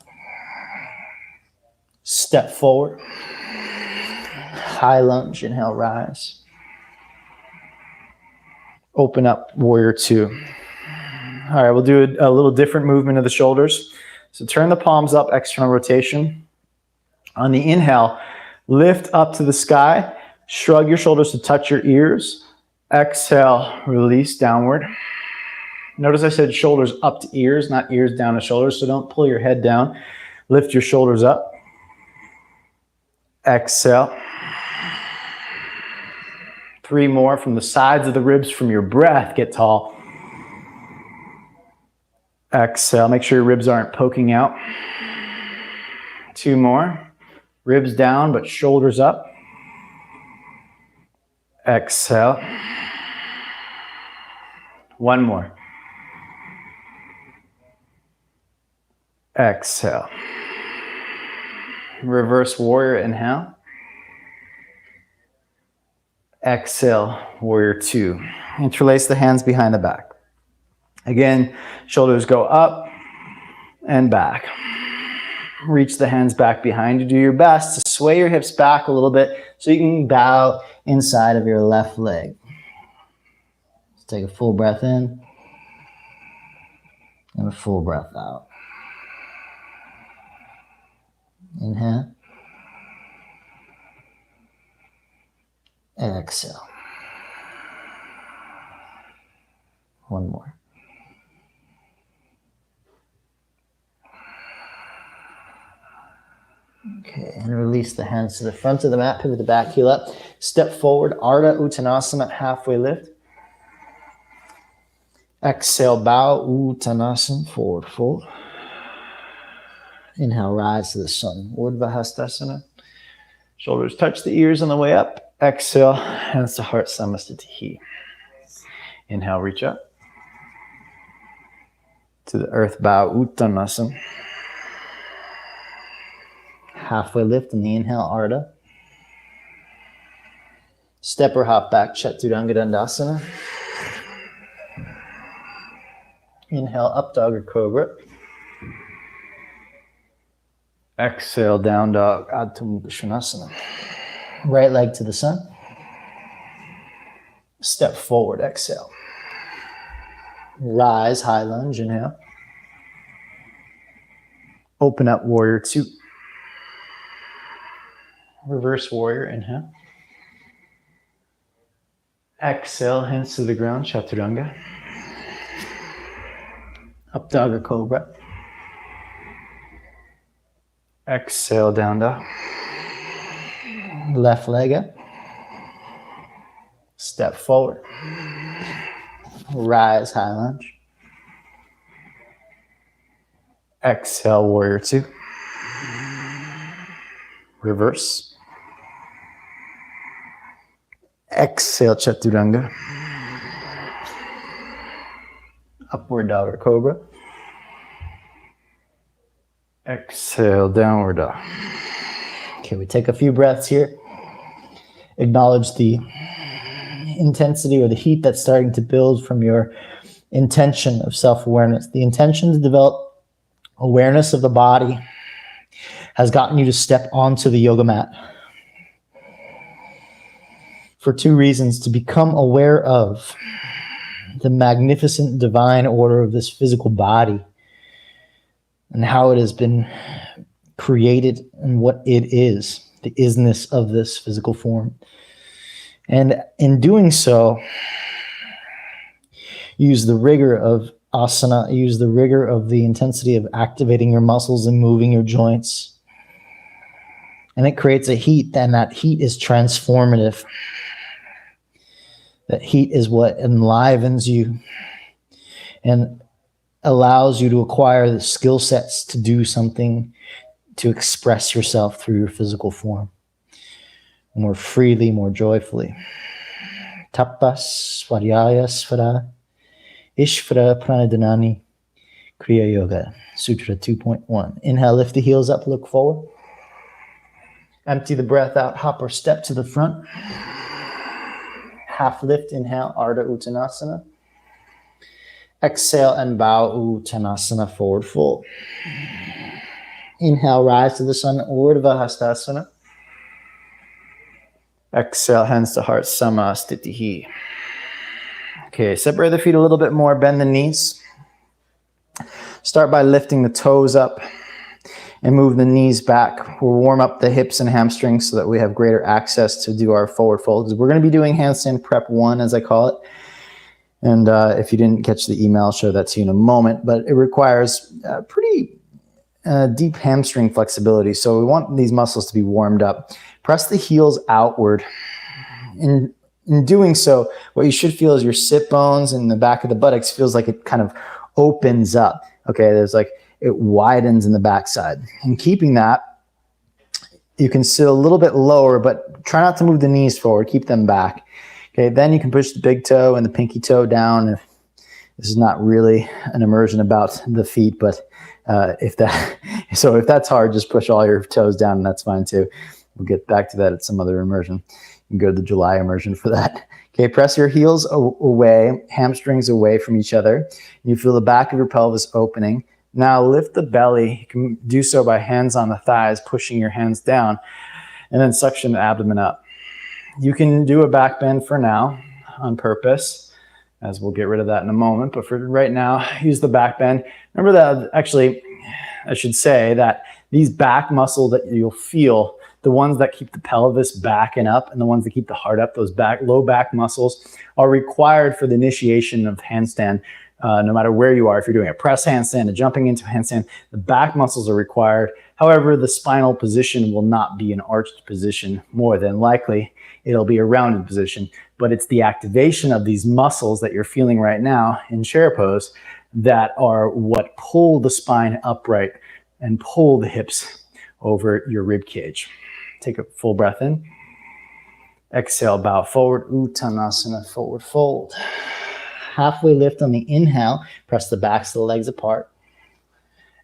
Step forward. High lunge, inhale, rise. Open up, warrior two. All right, we'll do a little different movement of the shoulders. So turn the palms up, external rotation. On the inhale, lift up to the sky. Shrug your shoulders to touch your ears. Exhale, release downward. Notice I said shoulders up to ears, not ears down to shoulders, so don't pull your head down. Lift your shoulders up. Exhale. 3 more from the sides of the ribs from your breath. Get tall. Exhale. Make sure your ribs aren't poking out. 2 more. Ribs down, but shoulders up. Exhale. 1 more. Exhale. Reverse warrior, inhale. Exhale, warrior two. Interlace the hands behind the back. Again, shoulders go up and back. Reach the hands back behind you. Do your best to sway your hips back a little bit so you can bow inside of your left leg. Let's take a full breath in and a full breath out. Inhale. Exhale. One more. Okay, and release the hands to the front of the mat, pivot the back heel up. Step forward, Ardha Uttanasana, halfway lift. Exhale, bow, Uttanasana, forward fold. Inhale, rise to the sun, Urdhva Hastasana. Shoulders touch the ears on the way up. Exhale, hands to heart, Samasthiti. Inhale, reach up. To the earth, bow, Uttanasana. Halfway lift in the inhale, Ardha. Step or hop back, Chaturanga Dandasana. Inhale, up dog or cobra. Exhale, down dog, Adho Mukha Svanasana. Right leg to the sun. Step forward, exhale. Rise, high lunge, inhale. Open up, warrior two. Reverse warrior, inhale. Exhale, hands to the ground, Chaturanga. Up dog or cobra. Exhale, down dog. Left leg up. Step forward. Rise, high lunge. Exhale, warrior two. Reverse. Exhale, Chaturanga. Upward dog or cobra. Exhale, downward dog. Okay, we take a few breaths here. Acknowledge the intensity or the heat that's starting to build from your intention of self-awareness. The intention to develop awareness of the body has gotten you to step onto the yoga mat for two reasons: to become aware of the magnificent divine order of this physical body and how it has been created and what it is, the isness of this physical form. And in doing so, use the rigor of asana, use the rigor of the intensity of activating your muscles and moving your joints. And it creates a heat, and that heat is transformative. That heat is what enlivens you and allows you to acquire the skill sets to do something, to express yourself through your physical form more freely, more joyfully. Tapas, Swadhyaya, Svara, Ishvara, Pranadhanani, Kriya Yoga, Sutra 2.1. Inhale, lift the heels up, look forward. Empty the breath out, hop or step to the front. Half lift, inhale, Ardha Uttanasana. Exhale and bow, Uttanasana, forward fold. Inhale, rise to the sun, Urdhva Hastasana. Exhale, hands to heart, Samasthiti. Okay, separate the feet a little bit more, bend the knees. Start by lifting the toes up and move the knees back. We'll warm up the hips and hamstrings so that we have greater access to do our forward folds. We're going to be doing handstand prep 1, as I call it. And if you didn't catch the email, I'll show that to you in a moment. But it requires pretty deep hamstring flexibility. So we want these muscles to be warmed up. Press the heels outward. In doing so, what you should feel is your sit bones and the back of the buttocks feels like it kind of opens up. Okay, there's like, it widens in the backside. And keeping that, you can sit a little bit lower, but try not to move the knees forward. Keep them back. Okay, then you can push the big toe and the pinky toe down. This is not really an immersion about the feet, but if that's hard, just push all your toes down and that's fine too. We'll get back to that at some other immersion. You can go to the July immersion for that. Okay, press your heels away, hamstrings away from each other. You feel the back of your pelvis opening. Now lift the belly. You can do so by hands on the thighs, pushing your hands down, and then suction the abdomen up. You can do a back bend for now on purpose, as we'll get rid of that in a moment. But for right now, use the back bend. Remember that, actually, I should say that these back muscles that you'll feel, the ones that keep the pelvis back and up and the ones that keep the heart up, those low back muscles are required for the initiation of handstand. No matter where you are, if you're doing a press handstand, a jumping into a handstand, the back muscles are required. However, the spinal position will not be an arched position. More than likely, it'll be a rounded position. But it's the activation of these muscles that you're feeling right now in chair pose that are what pull the spine upright and pull the hips over your rib cage. Take a full breath in. Exhale, bow forward, Uttanasana, forward fold. Halfway lift on the inhale, press the backs of the legs apart.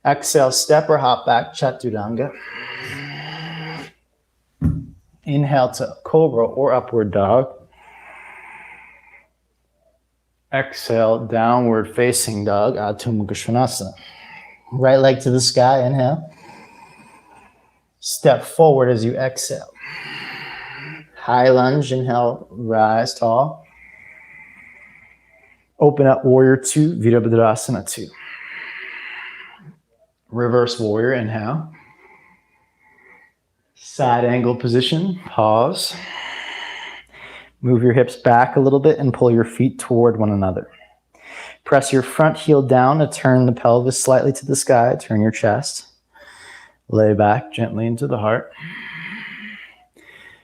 Exhale, step or hop back, Chaturanga. Inhale to Cobra or Upward Dog. Exhale, Downward Facing Dog, Adho Mukha Svanasana. Right leg to the sky, inhale. Step forward as you exhale. High lunge, inhale, rise tall. Open up Warrior 2, Virabhadrasana 2. Reverse Warrior, inhale. Side angle position, pause. Move your hips back a little bit and pull your feet toward one another. Press your front heel down to turn the pelvis slightly to the sky, turn your chest. Lay back gently into the heart.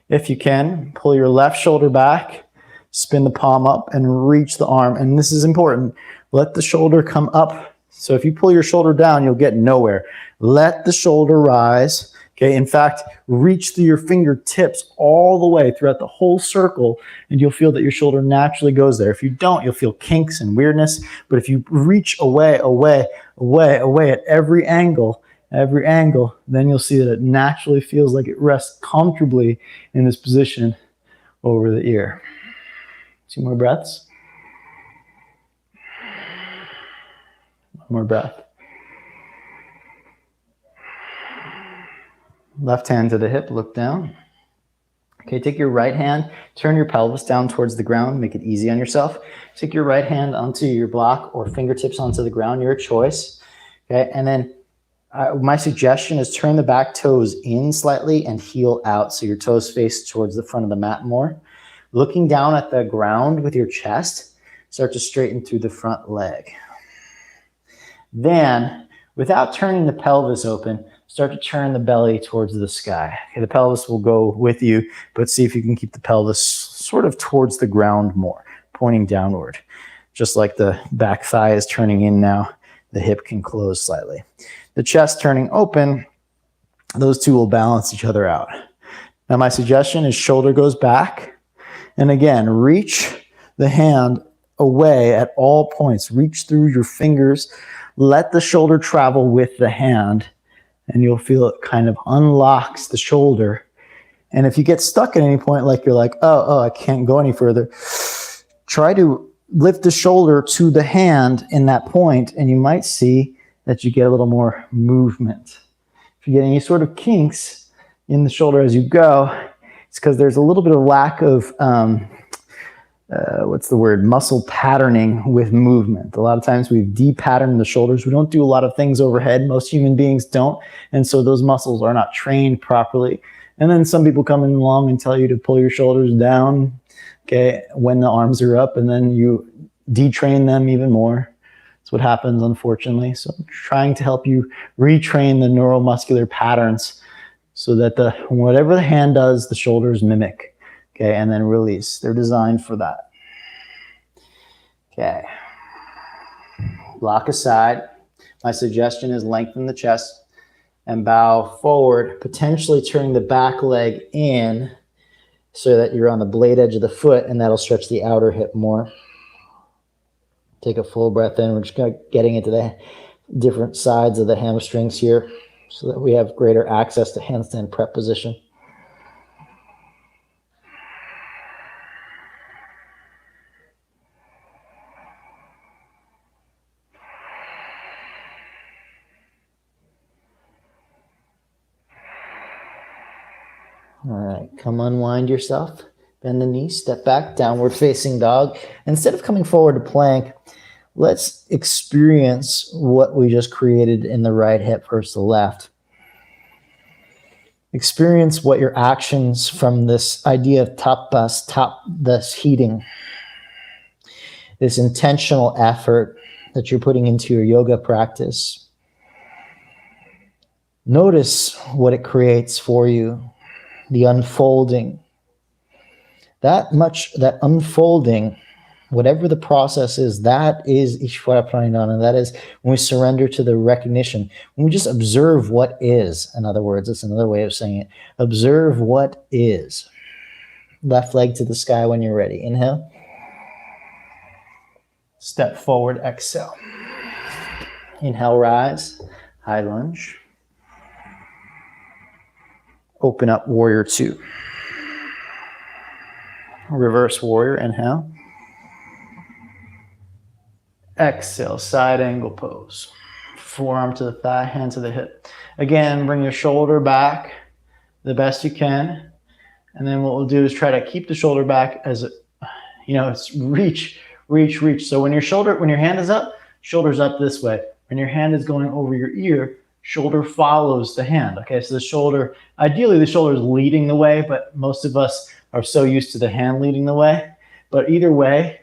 If you can, pull your left shoulder back, spin the palm up and reach the arm. And this is important. Let the shoulder come up. So if you pull your shoulder down, you'll get nowhere. Let the shoulder rise. Okay, in fact, reach through your fingertips all the way throughout the whole circle, and you'll feel that your shoulder naturally goes there. If you don't, you'll feel kinks and weirdness. But if you reach away at every angle, then you'll see that it naturally feels like it rests comfortably in this position over the ear. 2 more breaths. 1 more breath. Left hand to the hip, look down. Okay, take your right hand, turn your pelvis down towards the ground, make it easy on yourself. Take your right hand onto your block or fingertips onto the ground, your choice. Okay, and then my suggestion is turn the back toes in slightly and heel out so your toes face towards the front of the mat more. Looking down at the ground with your chest, start to straighten through the front leg. Then, without turning the pelvis open, start to turn the belly towards the sky. Okay, the pelvis will go with you, but see if you can keep the pelvis sort of towards the ground more, pointing downward. Just like the back thigh is turning in now, the hip can close slightly. The chest turning open, those two will balance each other out. Now my suggestion is shoulder goes back, and again, reach the hand away at all points. Reach through your fingers, let the shoulder travel with the hand, and you'll feel it kind of unlocks the shoulder. And if you get stuck at any point, like you're like, oh, I can't go any further, try to lift the shoulder to the hand in that point, and you might see that you get a little more movement. If you get any sort of kinks in the shoulder as you go, it's because there's a little bit of lack of, muscle patterning with movement. A lot of times we've de-patterned the shoulders. We don't do a lot of things overhead. Most human beings don't. And so those muscles are not trained properly. And then some people come in along and tell you to pull your shoulders down, okay, when the arms are up, and then you detrain them even more. That's what happens, unfortunately. So I'm trying to help you retrain the neuromuscular patterns so that whatever the hand does, the shoulders mimic. Okay, and then release. They're designed for that. Okay. Block aside. My suggestion is lengthen the chest and bow forward, potentially turning the back leg in so that you're on the blade edge of the foot, and that'll stretch the outer hip more. Take a full breath in. We're just getting into the different sides of the hamstrings here so that we have greater access to handstand prep position. right, come unwind yourself. Bend the knees, step back, downward facing dog. Instead of coming forward to plank, let's experience what we just created in the right hip versus the left. Experience what your actions from this idea of this heating, this intentional effort that you're putting into your yoga practice. Notice what it creates for you, the unfolding. That unfolding, whatever the process is, that is Ishvara Pranidhana. That is when we surrender to the recognition. When we just observe what is, in other words, it's another way of saying it. Observe what is. Left leg to the sky when you're ready. Inhale. Step forward, exhale. Inhale, rise, high lunge. Open up, warrior two. Reverse warrior, inhale. Exhale, side angle pose. Forearm to the thigh, hand to the hip. Again, bring your shoulder back the best you can. And then what we'll do is try to keep the shoulder back as, it's reach. So when your hand is up, shoulder's up this way. When your hand is going over your ear, shoulder follows the hand. Okay, so the shoulder, ideally the shoulder is leading the way, but most of us are so used to the hand leading the way. But either way,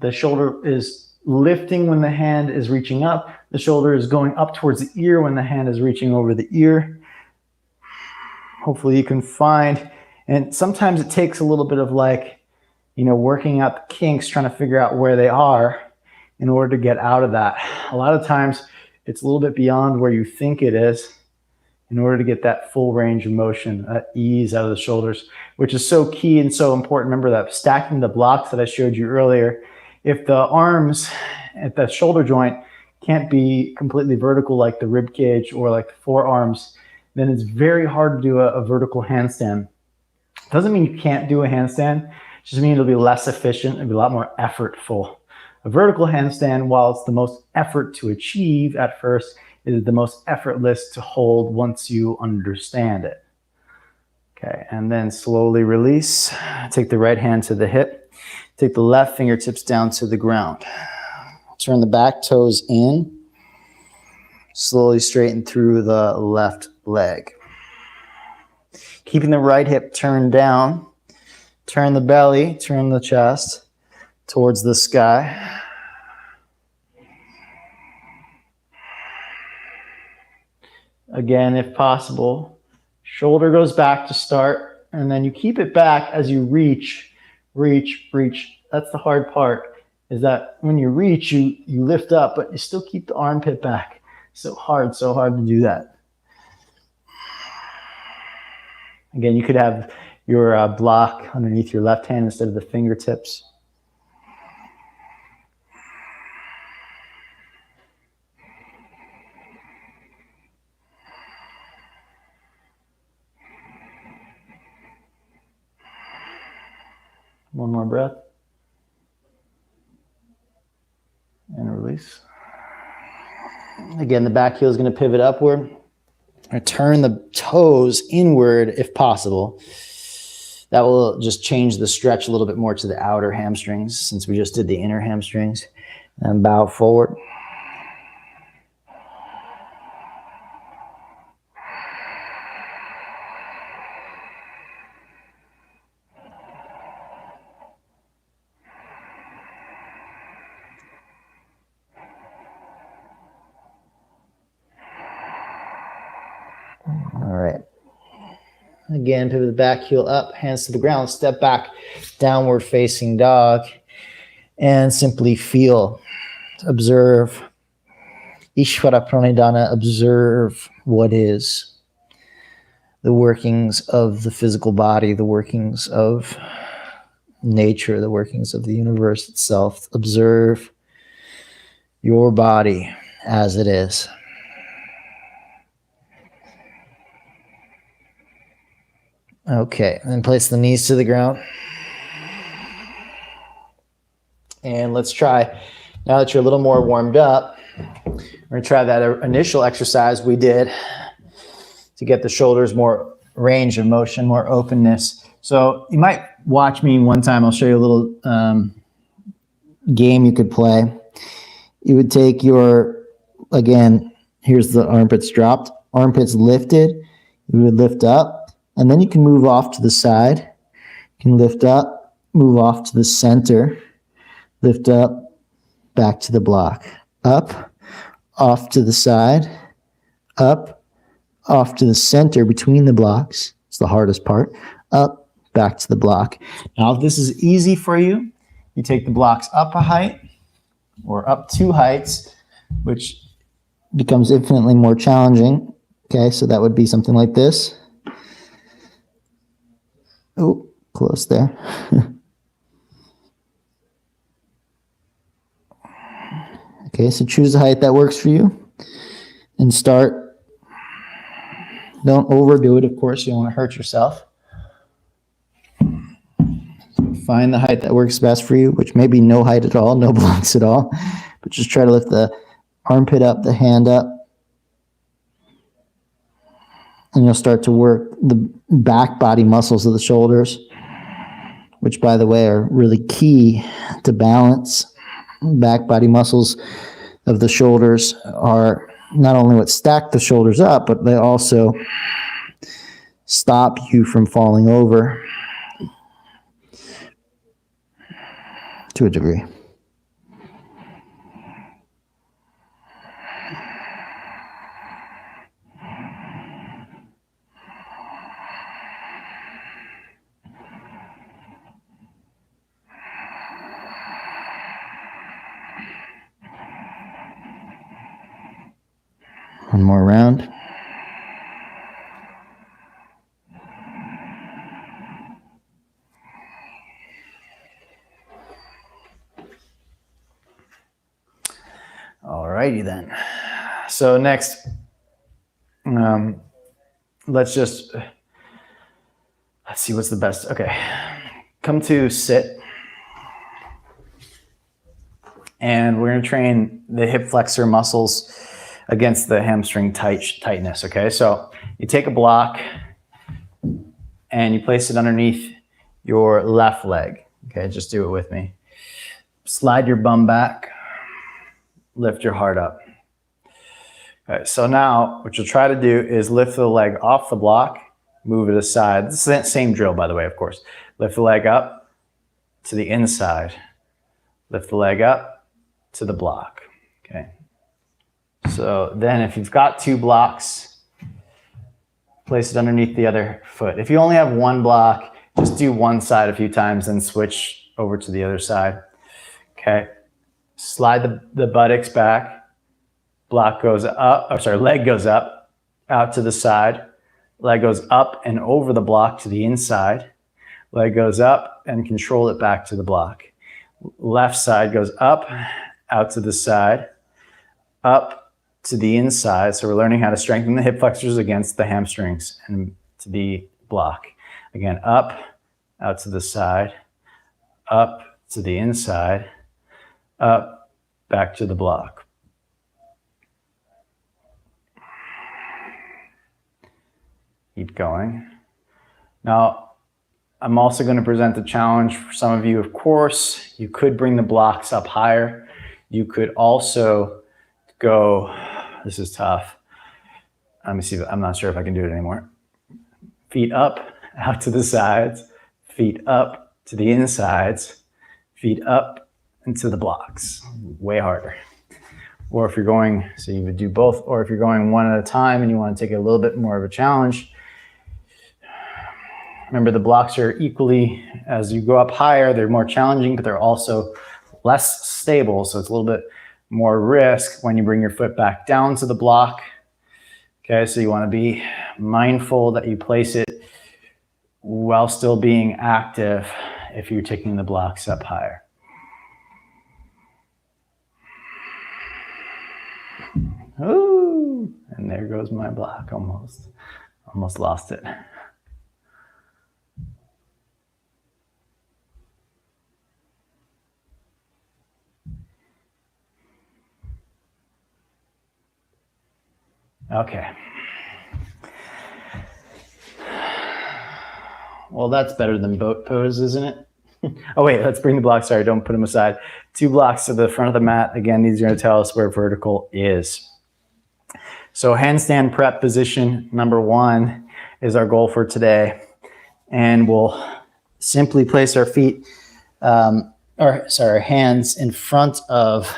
the shoulder is lifting when the hand is reaching up. The shoulder is going up towards the ear when the hand is reaching over the ear. Hopefully you can find, and sometimes it takes a little bit of working out the kinks, trying to figure out where they are in order to get out of that. A lot of times it's a little bit beyond where you think it is in order to get that full range of motion, that ease out of the shoulders, which is so key and so important. Remember that stacking the blocks that I showed you earlier. If the arms at the shoulder joint can't be completely vertical like the rib cage or like the forearms, then it's very hard to do a vertical handstand. Doesn't mean you can't do a handstand, it just means it'll be less efficient, it'll be a lot more effortful. A vertical handstand, while it's the most effort to achieve at first, is the most effortless to hold once you understand it. Okay, and then slowly release. Take the right hand to the hip. Take the left fingertips down to the ground. Turn the back toes in. Slowly straighten through the left leg. Keeping the right hip turned down. Turn the belly, turn the chest towards the sky. Again, if possible, shoulder goes back to start, and then you keep it back as you reach. That's the hard part, is that when you reach, you lift up, but you still keep the armpit back. So hard to do that. Again, you could have your block underneath your left hand instead of the fingertips. One more breath. And release. Again, the back heel is going to pivot upward. Turn the toes inward if possible. That will just change the stretch a little bit more to the outer hamstrings since we just did the inner hamstrings. And bow forward. All right. Again, pivot the back heel up, hands to the ground, step back, downward facing dog, and simply feel, observe. Ishvara Pranidhana, observe what is. The workings of the physical body, the workings of nature, the workings of the universe itself. Observe your body as it is. Okay, and place the knees to the ground. And let's try, now that you're a little more warmed up, we're going to try that initial exercise we did to get the shoulders more range of motion, more openness. So you might watch me one time. I'll show you a little game you could play. You would take your, again, here's the armpits dropped, armpits lifted. You would lift up, and then you can move off to the side. You can lift up, move off to the center, lift up, back to the block. Up, off to the side, up, off to the center between the blocks. It's the hardest part. Up, back to the block. Now, if this is easy for you, you take the blocks up a height or up two heights, which becomes infinitely more challenging. Okay, so that would be something like this. Oh, close there. Okay, so choose the height that works for you and start. Don't overdo it, of course. You don't want to hurt yourself. Find the height that works best for you, which may be no height at all, no blocks at all. But just try to lift the armpit up, the hand up. And you'll start to work the back body muscles of the shoulders, which, by the way, are really key to balance. Back body muscles of the shoulders are not only what stack the shoulders up, but they also stop you from falling over to a degree. One more round. Alrighty then. So next, let's see what's the best. Okay, come to sit. And we're going to train the hip flexor muscles against the hamstring tightness, okay? So you take a block and you place it underneath your left leg, okay? Just do it with me. Slide your bum back, lift your heart up. Okay, so now what you'll try to do is lift the leg off the block, move it aside. This is the same drill, by the way, of course. Lift the leg up to the inside. Lift the leg up to the block, okay? So then if you've got two blocks, place it underneath the other foot. If you only have one block, just do one side a few times and switch over to the other side. Okay. Slide the buttocks back. Block goes up, leg goes up, out to the side. Leg goes up and over the block to the inside. Leg goes up and control it back to the block. Left side goes up, out to the side, up to the inside. So we're learning how to strengthen the hip flexors against the hamstrings and to the block. Again, up, out to the side, up to the inside, up, back to the block. Keep going. Now, I'm also going to present a challenge for some of you. Of course, you could bring the blocks up higher. You could also go, this is tough. Let me see, I'm not sure if I can do it anymore. Feet up, out to the sides, feet up to the insides, feet up into the blocks. Way harder. Or if you're going, so you would do both, or if you're going one at a time and you want to take it a little bit more of a challenge, remember the blocks are equally, as you go up higher, they're more challenging, but they're also less stable. So it's a little bit more risk when you bring your foot back down to the block. Okay, so you want to be mindful that you place it while still being active if you're taking the blocks up higher. Ooh, and there goes my block, almost lost it. Okay. Well, that's better than boat pose, isn't it? Oh wait, let's bring the blocks. Sorry, don't put them aside. 2 blocks to the front of the mat. Again, these are going to tell us where vertical is. So handstand prep position number 1 is our goal for today. And we'll simply place our feet, our hands in front of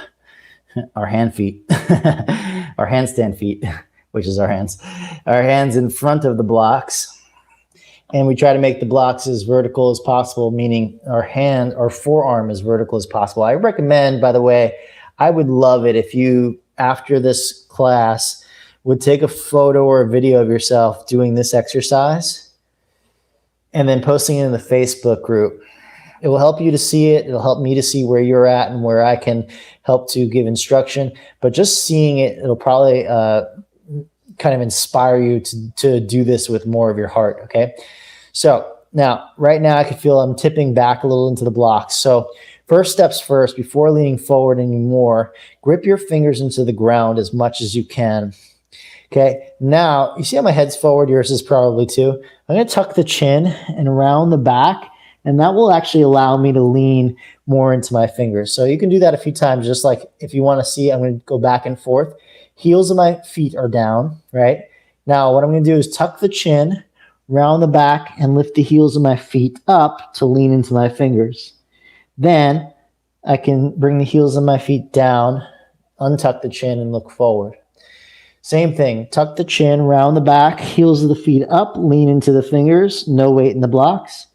our feet, our handstand feet, which is our hands in front of the blocks. And we try to make the blocks as vertical as possible, meaning our forearm as vertical as possible. I recommend, by the way, I would love it if you, after this class, would take a photo or a video of yourself doing this exercise and then posting it in the Facebook group. It will help you to see it. It'll help me to see where you're at and where I can help to give instruction. But just seeing it, it'll probably kind of inspire you to do this with more of your heart, okay? So now, right now I can feel I'm tipping back a little into the blocks. So first steps first, before leaning forward anymore, grip your fingers into the ground as much as you can. Okay, now you see how my head's forward, yours is probably too. I'm gonna tuck the chin and around the back, and that will actually allow me to lean more into my fingers. So you can do that a few times, just like if you wanna see, I'm gonna go back and forth. Heels of my feet are down, right? Now what I'm gonna do is tuck the chin, round the back, and lift the heels of my feet up to lean into my fingers. Then I can bring the heels of my feet down, untuck the chin, and look forward. Same thing, tuck the chin, round the back, heels of the feet up, lean into the fingers, no weight in the blocks.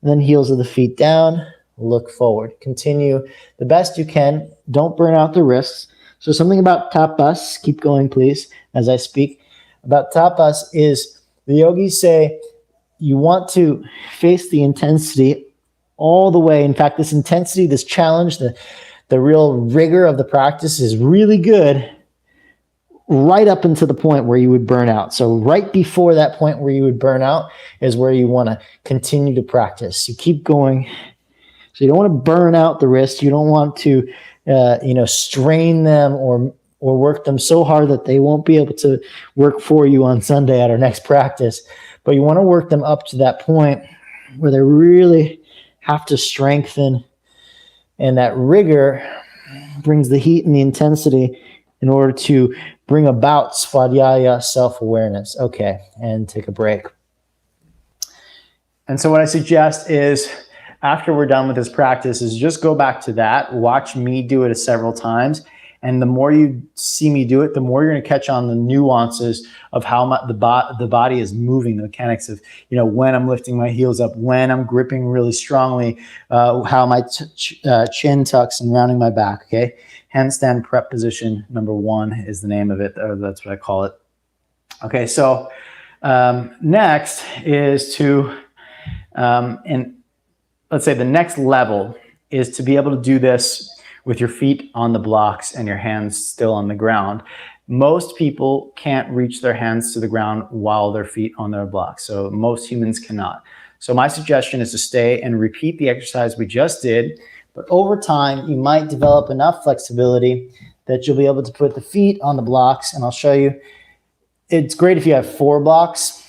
And then heels of the feet down, look forward. Continue the best you can. Don't burn out the wrists. So something about tapas, keep going please as I speak. About tapas is the yogis say you want to face the intensity all the way. In fact, this intensity, this challenge, the real rigor of the practice is really good right up until the point where you would burn out. So right before that point where you would burn out is where you want to continue to practice. You keep going. So you don't want to burn out the wrist. You don't want to, strain them or work them so hard that they won't be able to work for you on Sunday at our next practice. But you want to work them up to that point where they really have to strengthen, and that rigor brings the heat and the intensity in order to bring about svadhyaya, self-awareness. Okay, and take a break. And so what I suggest is, after we're done with this practice, is just go back to that, watch me do it several times, and the more you see me do it, the more you're going to catch on the nuances of how the body is moving, the mechanics of, when I'm lifting my heels up, when I'm gripping really strongly, how my chin tucks and rounding my back, okay? Handstand prep position number 1 is the name of it, or that's what I call it. Okay, so next is to, and let's say the next level is to be able to do this with your feet on the blocks and your hands still on the ground. Most people can't reach their hands to the ground while their feet on their blocks. So most humans cannot. So my suggestion is to stay and repeat the exercise we just did. But over time, you might develop enough flexibility that you'll be able to put the feet on the blocks. And I'll show you. It's great if you have 4 blocks.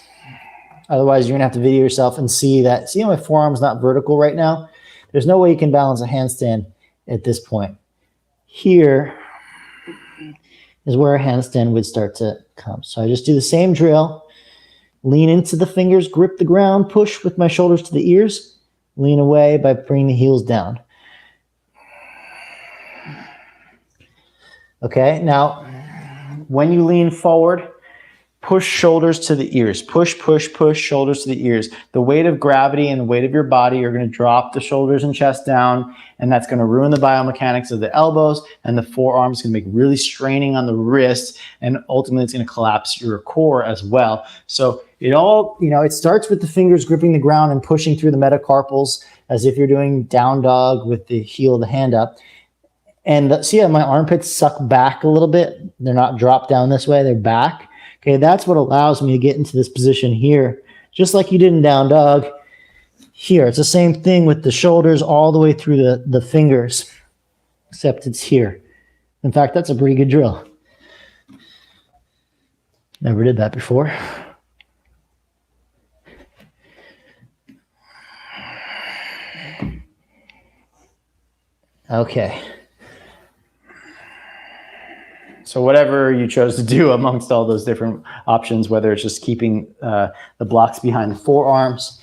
Otherwise, you're going to have to video yourself and see that. See how my forearm's not vertical right now? There's no way you can balance a handstand at this point. Here is where a handstand would start to come. So I just do the same drill. Lean into the fingers, grip the ground, push with my shoulders to the ears. Lean away by bringing the heels down. Okay, now when you lean forward, push shoulders to the ears. Push, push, push, shoulders to the ears. The weight of gravity and the weight of your body are going to drop the shoulders and chest down, and that's going to ruin the biomechanics of the elbows, and the forearms going to make really straining on the wrist, and ultimately it's going to collapse your core as well. So it all, it starts with the fingers gripping the ground and pushing through the metacarpals as if you're doing down dog with the heel of the hand up. And see how my armpits suck back a little bit? They're not dropped down this way, they're back. Okay, that's what allows me to get into this position here, just like you did in down dog. Here, it's the same thing with the shoulders all the way through the fingers, except it's here. In fact, that's a pretty good drill. Never did that before. Okay. So whatever you chose to do amongst all those different options, whether it's just keeping the blocks behind the forearms,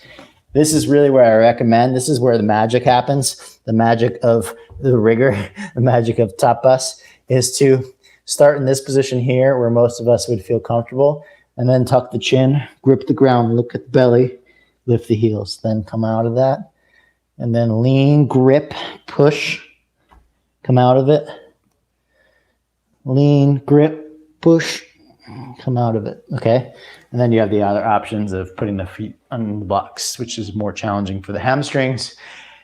this is really where I recommend. This is where the magic happens. The magic of the rigor, the magic of tapas, is to start in this position here where most of us would feel comfortable, and then tuck the chin, grip the ground, look at the belly, lift the heels, then come out of that, and then lean, grip, push, come out of it. Lean, grip, push, come out of it, okay? And then you have the other options of putting the feet on the blocks, which is more challenging for the hamstrings.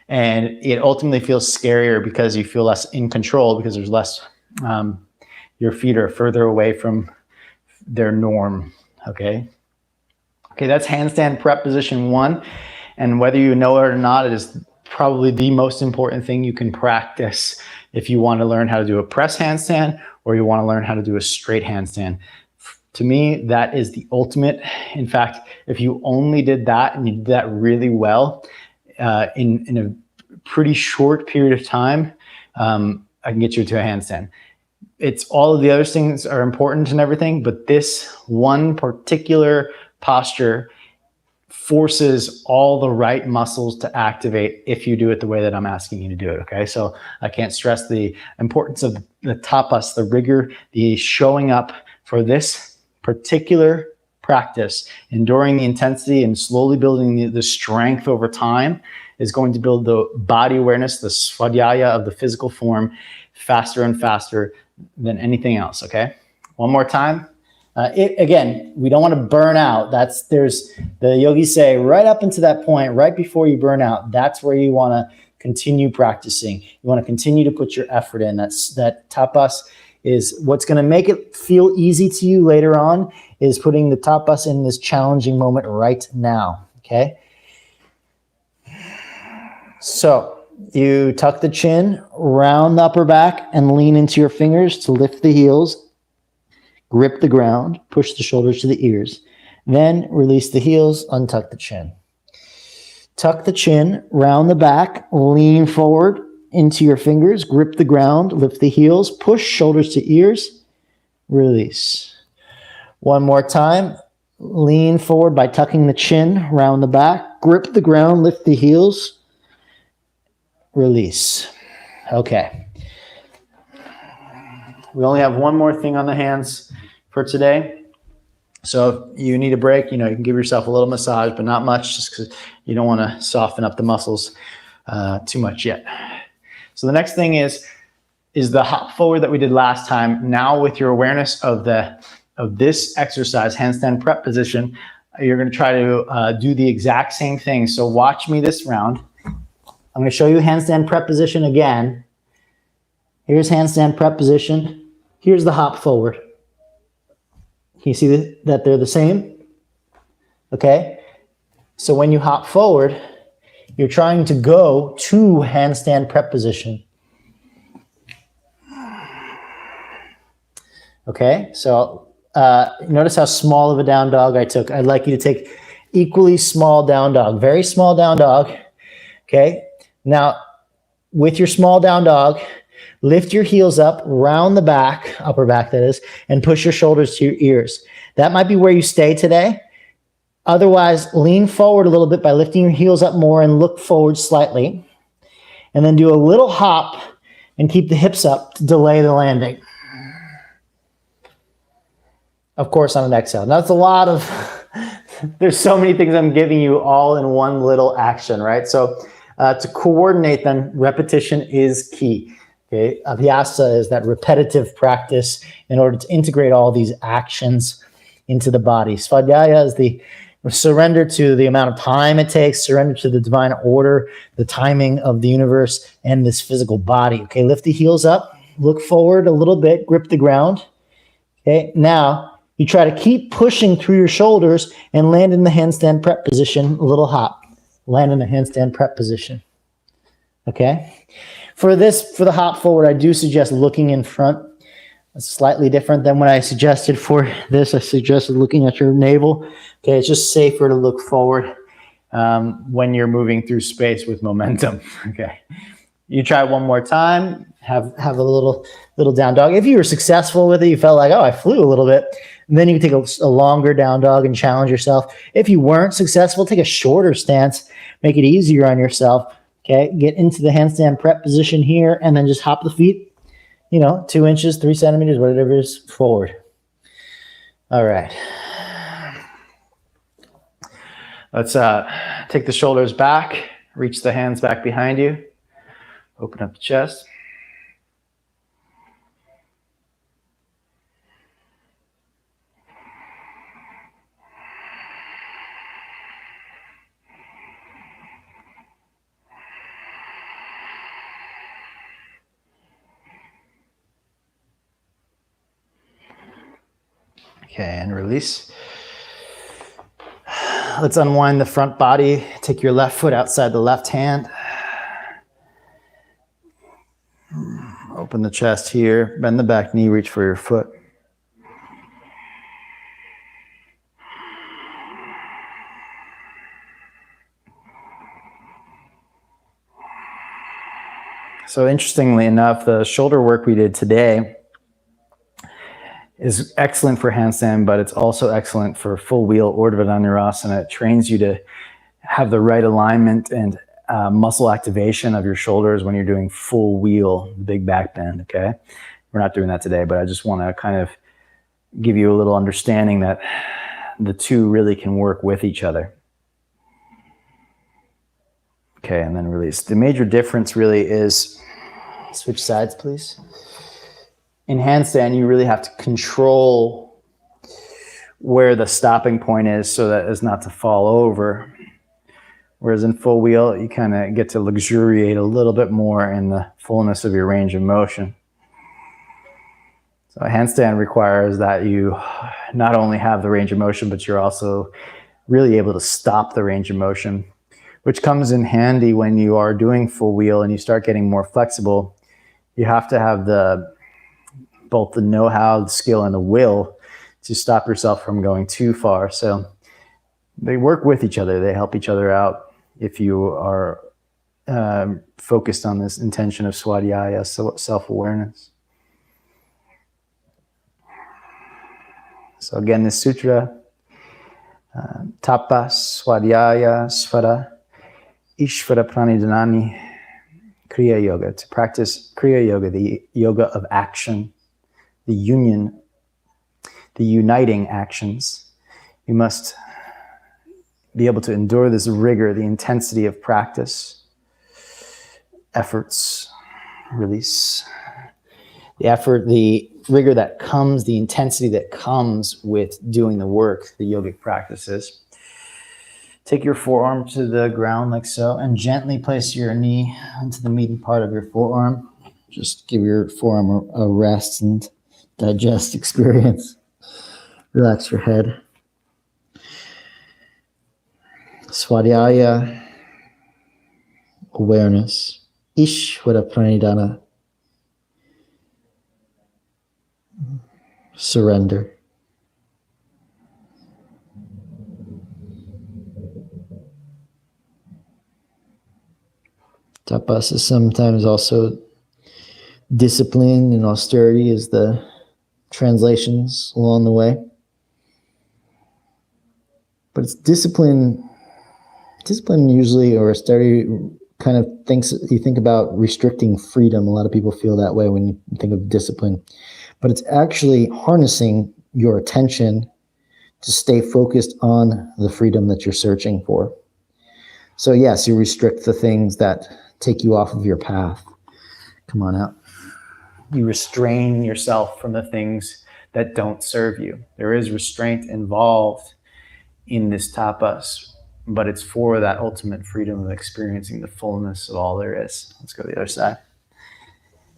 And it ultimately feels scarier because you feel less in control because there's less, your feet are further away from their norm, okay? Okay, that's handstand prep position 1. And whether you know it or not, it is probably the most important thing you can practice if you want to learn how to do a press handstand or you want to learn how to do a straight handstand. To me, that is the ultimate. In fact, if you only did that and you did that really well in a pretty short period of time, I can get you to a handstand. It's all of the other things are important and everything, but this one particular posture forces all the right muscles to activate if you do it the way that I'm asking you to do it, okay? So I can't stress the importance of the tapas, the rigor, the showing up for this particular practice, enduring the intensity and slowly building the strength over time is going to build the body awareness, the svadhyaya of the physical form faster and faster than anything else, okay? One more time. Again, we don't want to burn out. There's the yogis say right up into that point, right before you burn out, that's where you want to continue practicing. You want to continue to put your effort in. That tapas is what's going to make it feel easy to you later on is putting the tapas in this challenging moment right now, okay? So you tuck the chin, round the upper back, and lean into your fingers to lift the heels. Grip the ground, push the shoulders to the ears. Then release the heels, untuck the chin. Tuck the chin, round the back, lean forward into your fingers, grip the ground, lift the heels, push shoulders to ears, release. One more time, lean forward by tucking the chin, round the back, grip the ground, lift the heels, release. Okay. We only have one more thing on the hands for today. So if you need a break, you can give yourself a little massage, but not much just because you don't want to soften up the muscles too much yet. So the next thing is the hop forward that we did last time. Now with your awareness of this exercise, handstand prep position, you're going to try to do the exact same thing. So watch me this round. I'm going to show you handstand prep position again. Here's handstand prep position. Here's the hop forward. Can you see that they're the same? Okay. So when you hop forward, you're trying to go to handstand prep position. Okay. So notice how small of a down dog I took. I'd like you to take equally small down dog, very small down dog. Okay. Now, with your small down dog, lift your heels up, round the back, upper back that is, and push your shoulders to your ears. That might be where you stay today. Otherwise, lean forward a little bit by lifting your heels up more and look forward slightly. And then do a little hop and keep the hips up to delay the landing. Of course, on an exhale. Now, that's a lot of, there's so many things I'm giving you all in one little action, right? So to coordinate them, repetition is key. Okay, abhyasa is that repetitive practice in order to integrate all these actions into the body. Svadhyaya is the surrender to the amount of time it takes, surrender to the divine order, the timing of the universe, and this physical body. Okay, lift the heels up, look forward a little bit, grip the ground. Okay, now you try to keep pushing through your shoulders and land in the handstand prep position, a little hop. Land in the handstand prep position. Okay. For the hop forward, I do suggest looking in front. It's slightly different than what I suggested for this. I suggested looking at your navel. Okay, it's just safer to look forward when you're moving through space with momentum. Okay, You try one more time, have a little down dog. If you were successful with it, you felt like, oh, I flew a little bit, and then you can take a longer down dog and challenge yourself. If you weren't successful, take a shorter stance, make it easier on yourself. Okay, get into the handstand prep position here, and then just hop the feet, 2 inches, 3 centimeters, whatever it is, forward. All right. Let's take the shoulders back, reach the hands back behind you, open up the chest. Okay, and release. Let's unwind the front body. Take your left foot outside the left hand. Open the chest here. Bend the back knee, reach for your foot. So interestingly enough, the shoulder work we did today is excellent for handstand, but it's also excellent for full wheel Urdhva Dhanurasana. It trains you to have the right alignment and muscle activation of your shoulders when you're doing full wheel, big back bend, okay? We're not doing that today, but I just want to kind of give you a little understanding that the two really can work with each other. Okay, and then release. The major difference really is, switch sides, please. In handstand, you really have to control where the stopping point is so that as not to fall over. Whereas in full wheel, you kind of get to luxuriate a little bit more in the fullness of your range of motion. So a handstand requires that you not only have the range of motion, but you're also really able to stop the range of motion, which comes in handy when you are doing full wheel and you start getting more flexible. You have to have both the know-how, the skill, and the will to stop yourself from going too far. So they work with each other. They help each other out if you are focused on this intention of swadhyaya, self-awareness. So again, this sutra, tapas, swadhyaya, svara, ishvara pranidhanani, kriya yoga. To practice kriya yoga, the yoga of action, the uniting actions, you must be able to endure this rigor, the intensity of practice, efforts, release. The effort, the rigor that comes, the intensity that comes with doing the work, the yogic practices. Take your forearm to the ground like so, and gently place your knee into the meaty part of your forearm. Just give your forearm a rest and digest experience. Relax your head. Swadhyaya, awareness. Ishvara pranidhana, surrender. Tapas is sometimes also discipline, and austerity is the translations along the way. But it's discipline usually, or austerity kind of you think about restricting freedom. A lot of people feel that way when you think of discipline. But it's actually harnessing your attention to stay focused on the freedom that you're searching for. So yes, you restrict the things that take you off of your path. Come on out. You restrain yourself from the things that don't serve you. There is restraint involved in this tapas, but it's for that ultimate freedom of experiencing the fullness of all there is. Let's go to the other side.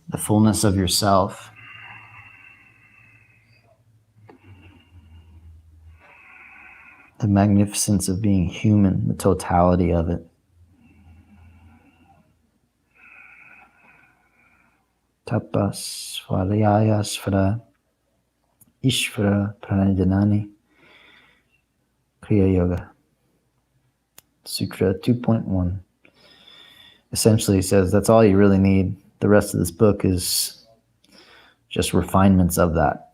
The fullness of yourself. The magnificence of being human, the totality of it. Tapas, swadhyaya, svara, ishvara pranidhanani, kriya yoga. Sutra 2.1. essentially says that's all you really need. The rest of this book is just refinements of that.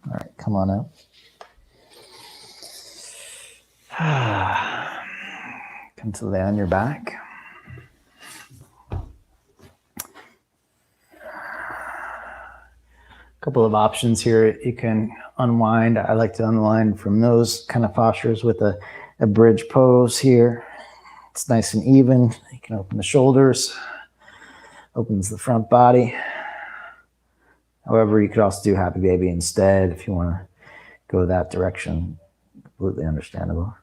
All right, come on out. Come to lay on your back. Couple of options here. You can unwind. I like to unwind from those kind of postures with a bridge pose here. It's nice and even. You can open the shoulders, opens the front body. However, you could also do happy baby instead if you want to go that direction. Completely understandable.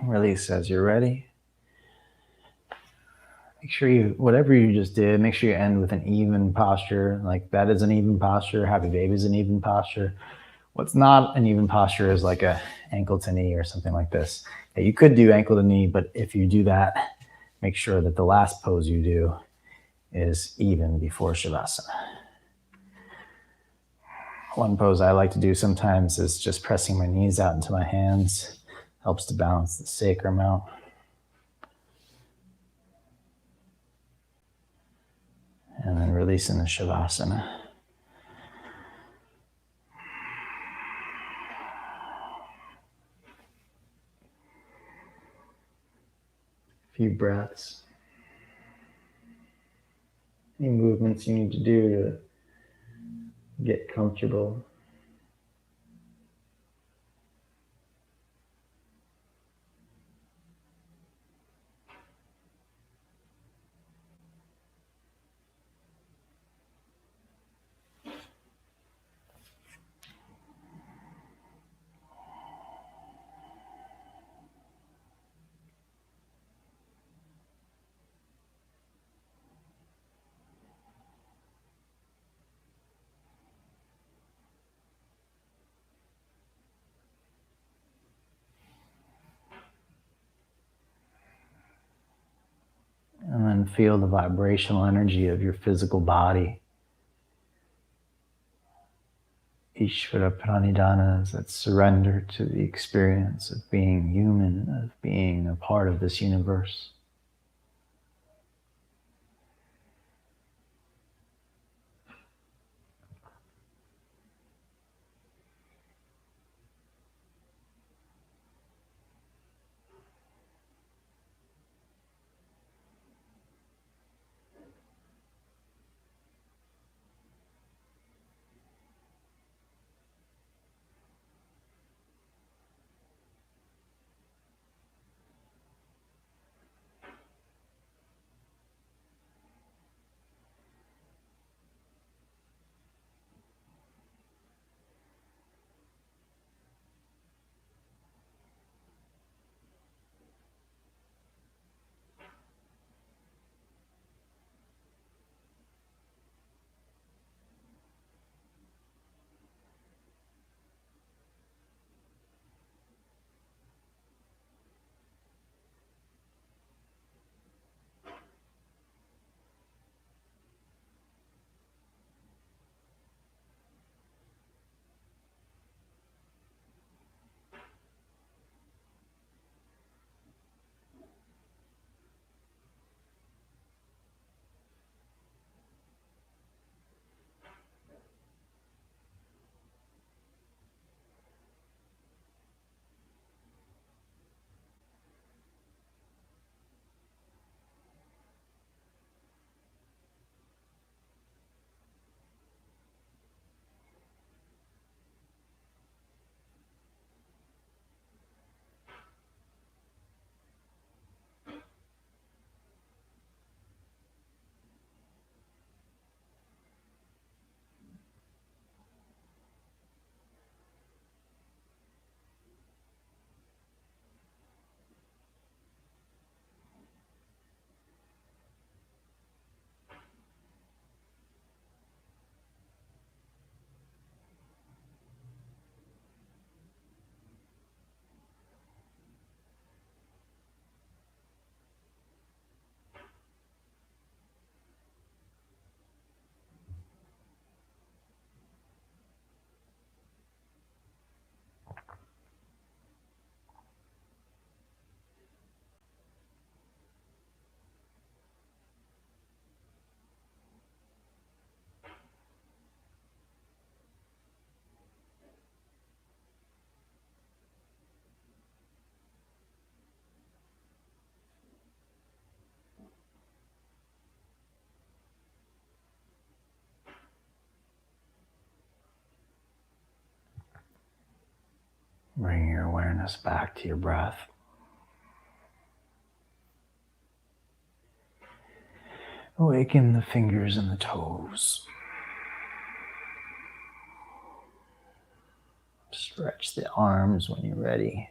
Release as you're ready. Make sure you, whatever you just did, make sure you end with an even posture. Like that is an even posture. Happy baby is an even posture. What's not an even posture is like a ankle to knee or something like this. Yeah, you could do ankle to knee, but if you do that, make sure that the last pose you do is even before Shavasana. One pose I like to do sometimes is just pressing my knees out into my hands. Helps to balance the sacrum out. And then releasing the Shavasana. A few breaths. Any movements you need to do to get comfortable. And then feel the vibrational energy of your physical body. Ishvara Pranidhanas that surrender to the experience of being human, of being a part of this universe. Bring your awareness back to your breath. Awaken the fingers and the toes. Stretch the arms when you're ready.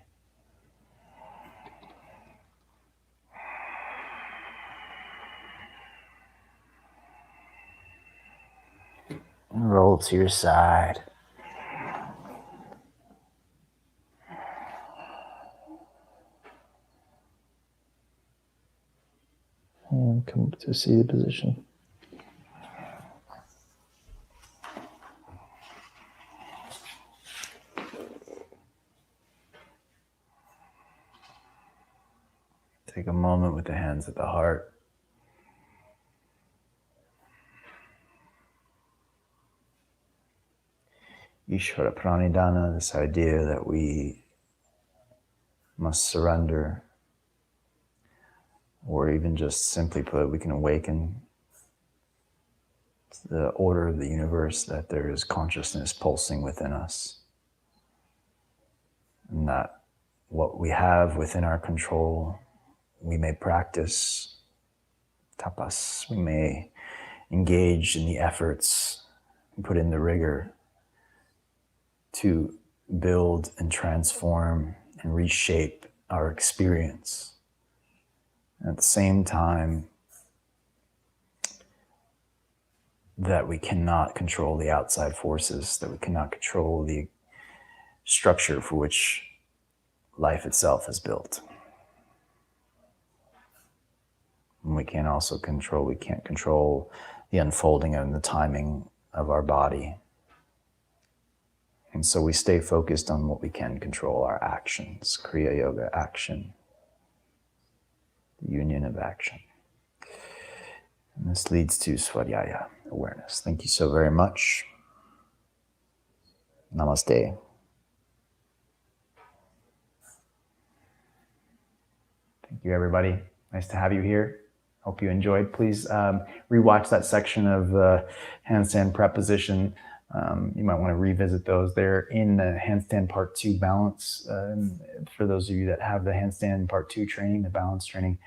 And roll to your side. And come to a seated position. Take a moment with the hands at the heart. Ishvara Pranidhana, this idea that we must surrender, or even just simply put, we can awaken to the order of the universe, that there is consciousness pulsing within us, and that what we have within our control, we may practice tapas, we may engage in the efforts, put in the rigor to build and transform and reshape our experience. At the same time, that we cannot control the outside forces, that we cannot control the structure for which life itself is built. And we can't control the unfolding and the timing of our body. And so we stay focused on what we can control, our actions, Kriya Yoga, action, the union of action. And this leads to Svadhyaya, awareness. Thank you so very much. Namaste. Thank you, everybody. Nice to have you here. Hope you enjoyed. Please rewatch that section of the handstand prep position. You might want to revisit those. They're in the handstand part 2 balance. For those of you that have the handstand part 2 training, the balance training,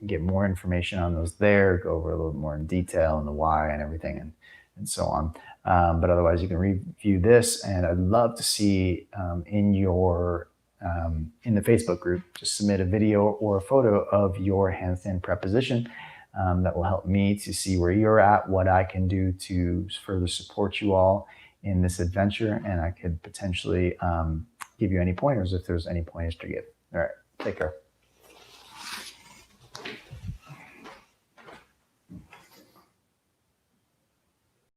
get more information on those there, go over a little more in detail and the why and everything and so on. But otherwise you can review this, and I'd love to see in the Facebook group, just submit a video or a photo of your handstand prep position. That will help me to see where you're at, what I can do to further support you all in this adventure, and I could potentially give you any pointers if there's any pointers to give. All right, take care.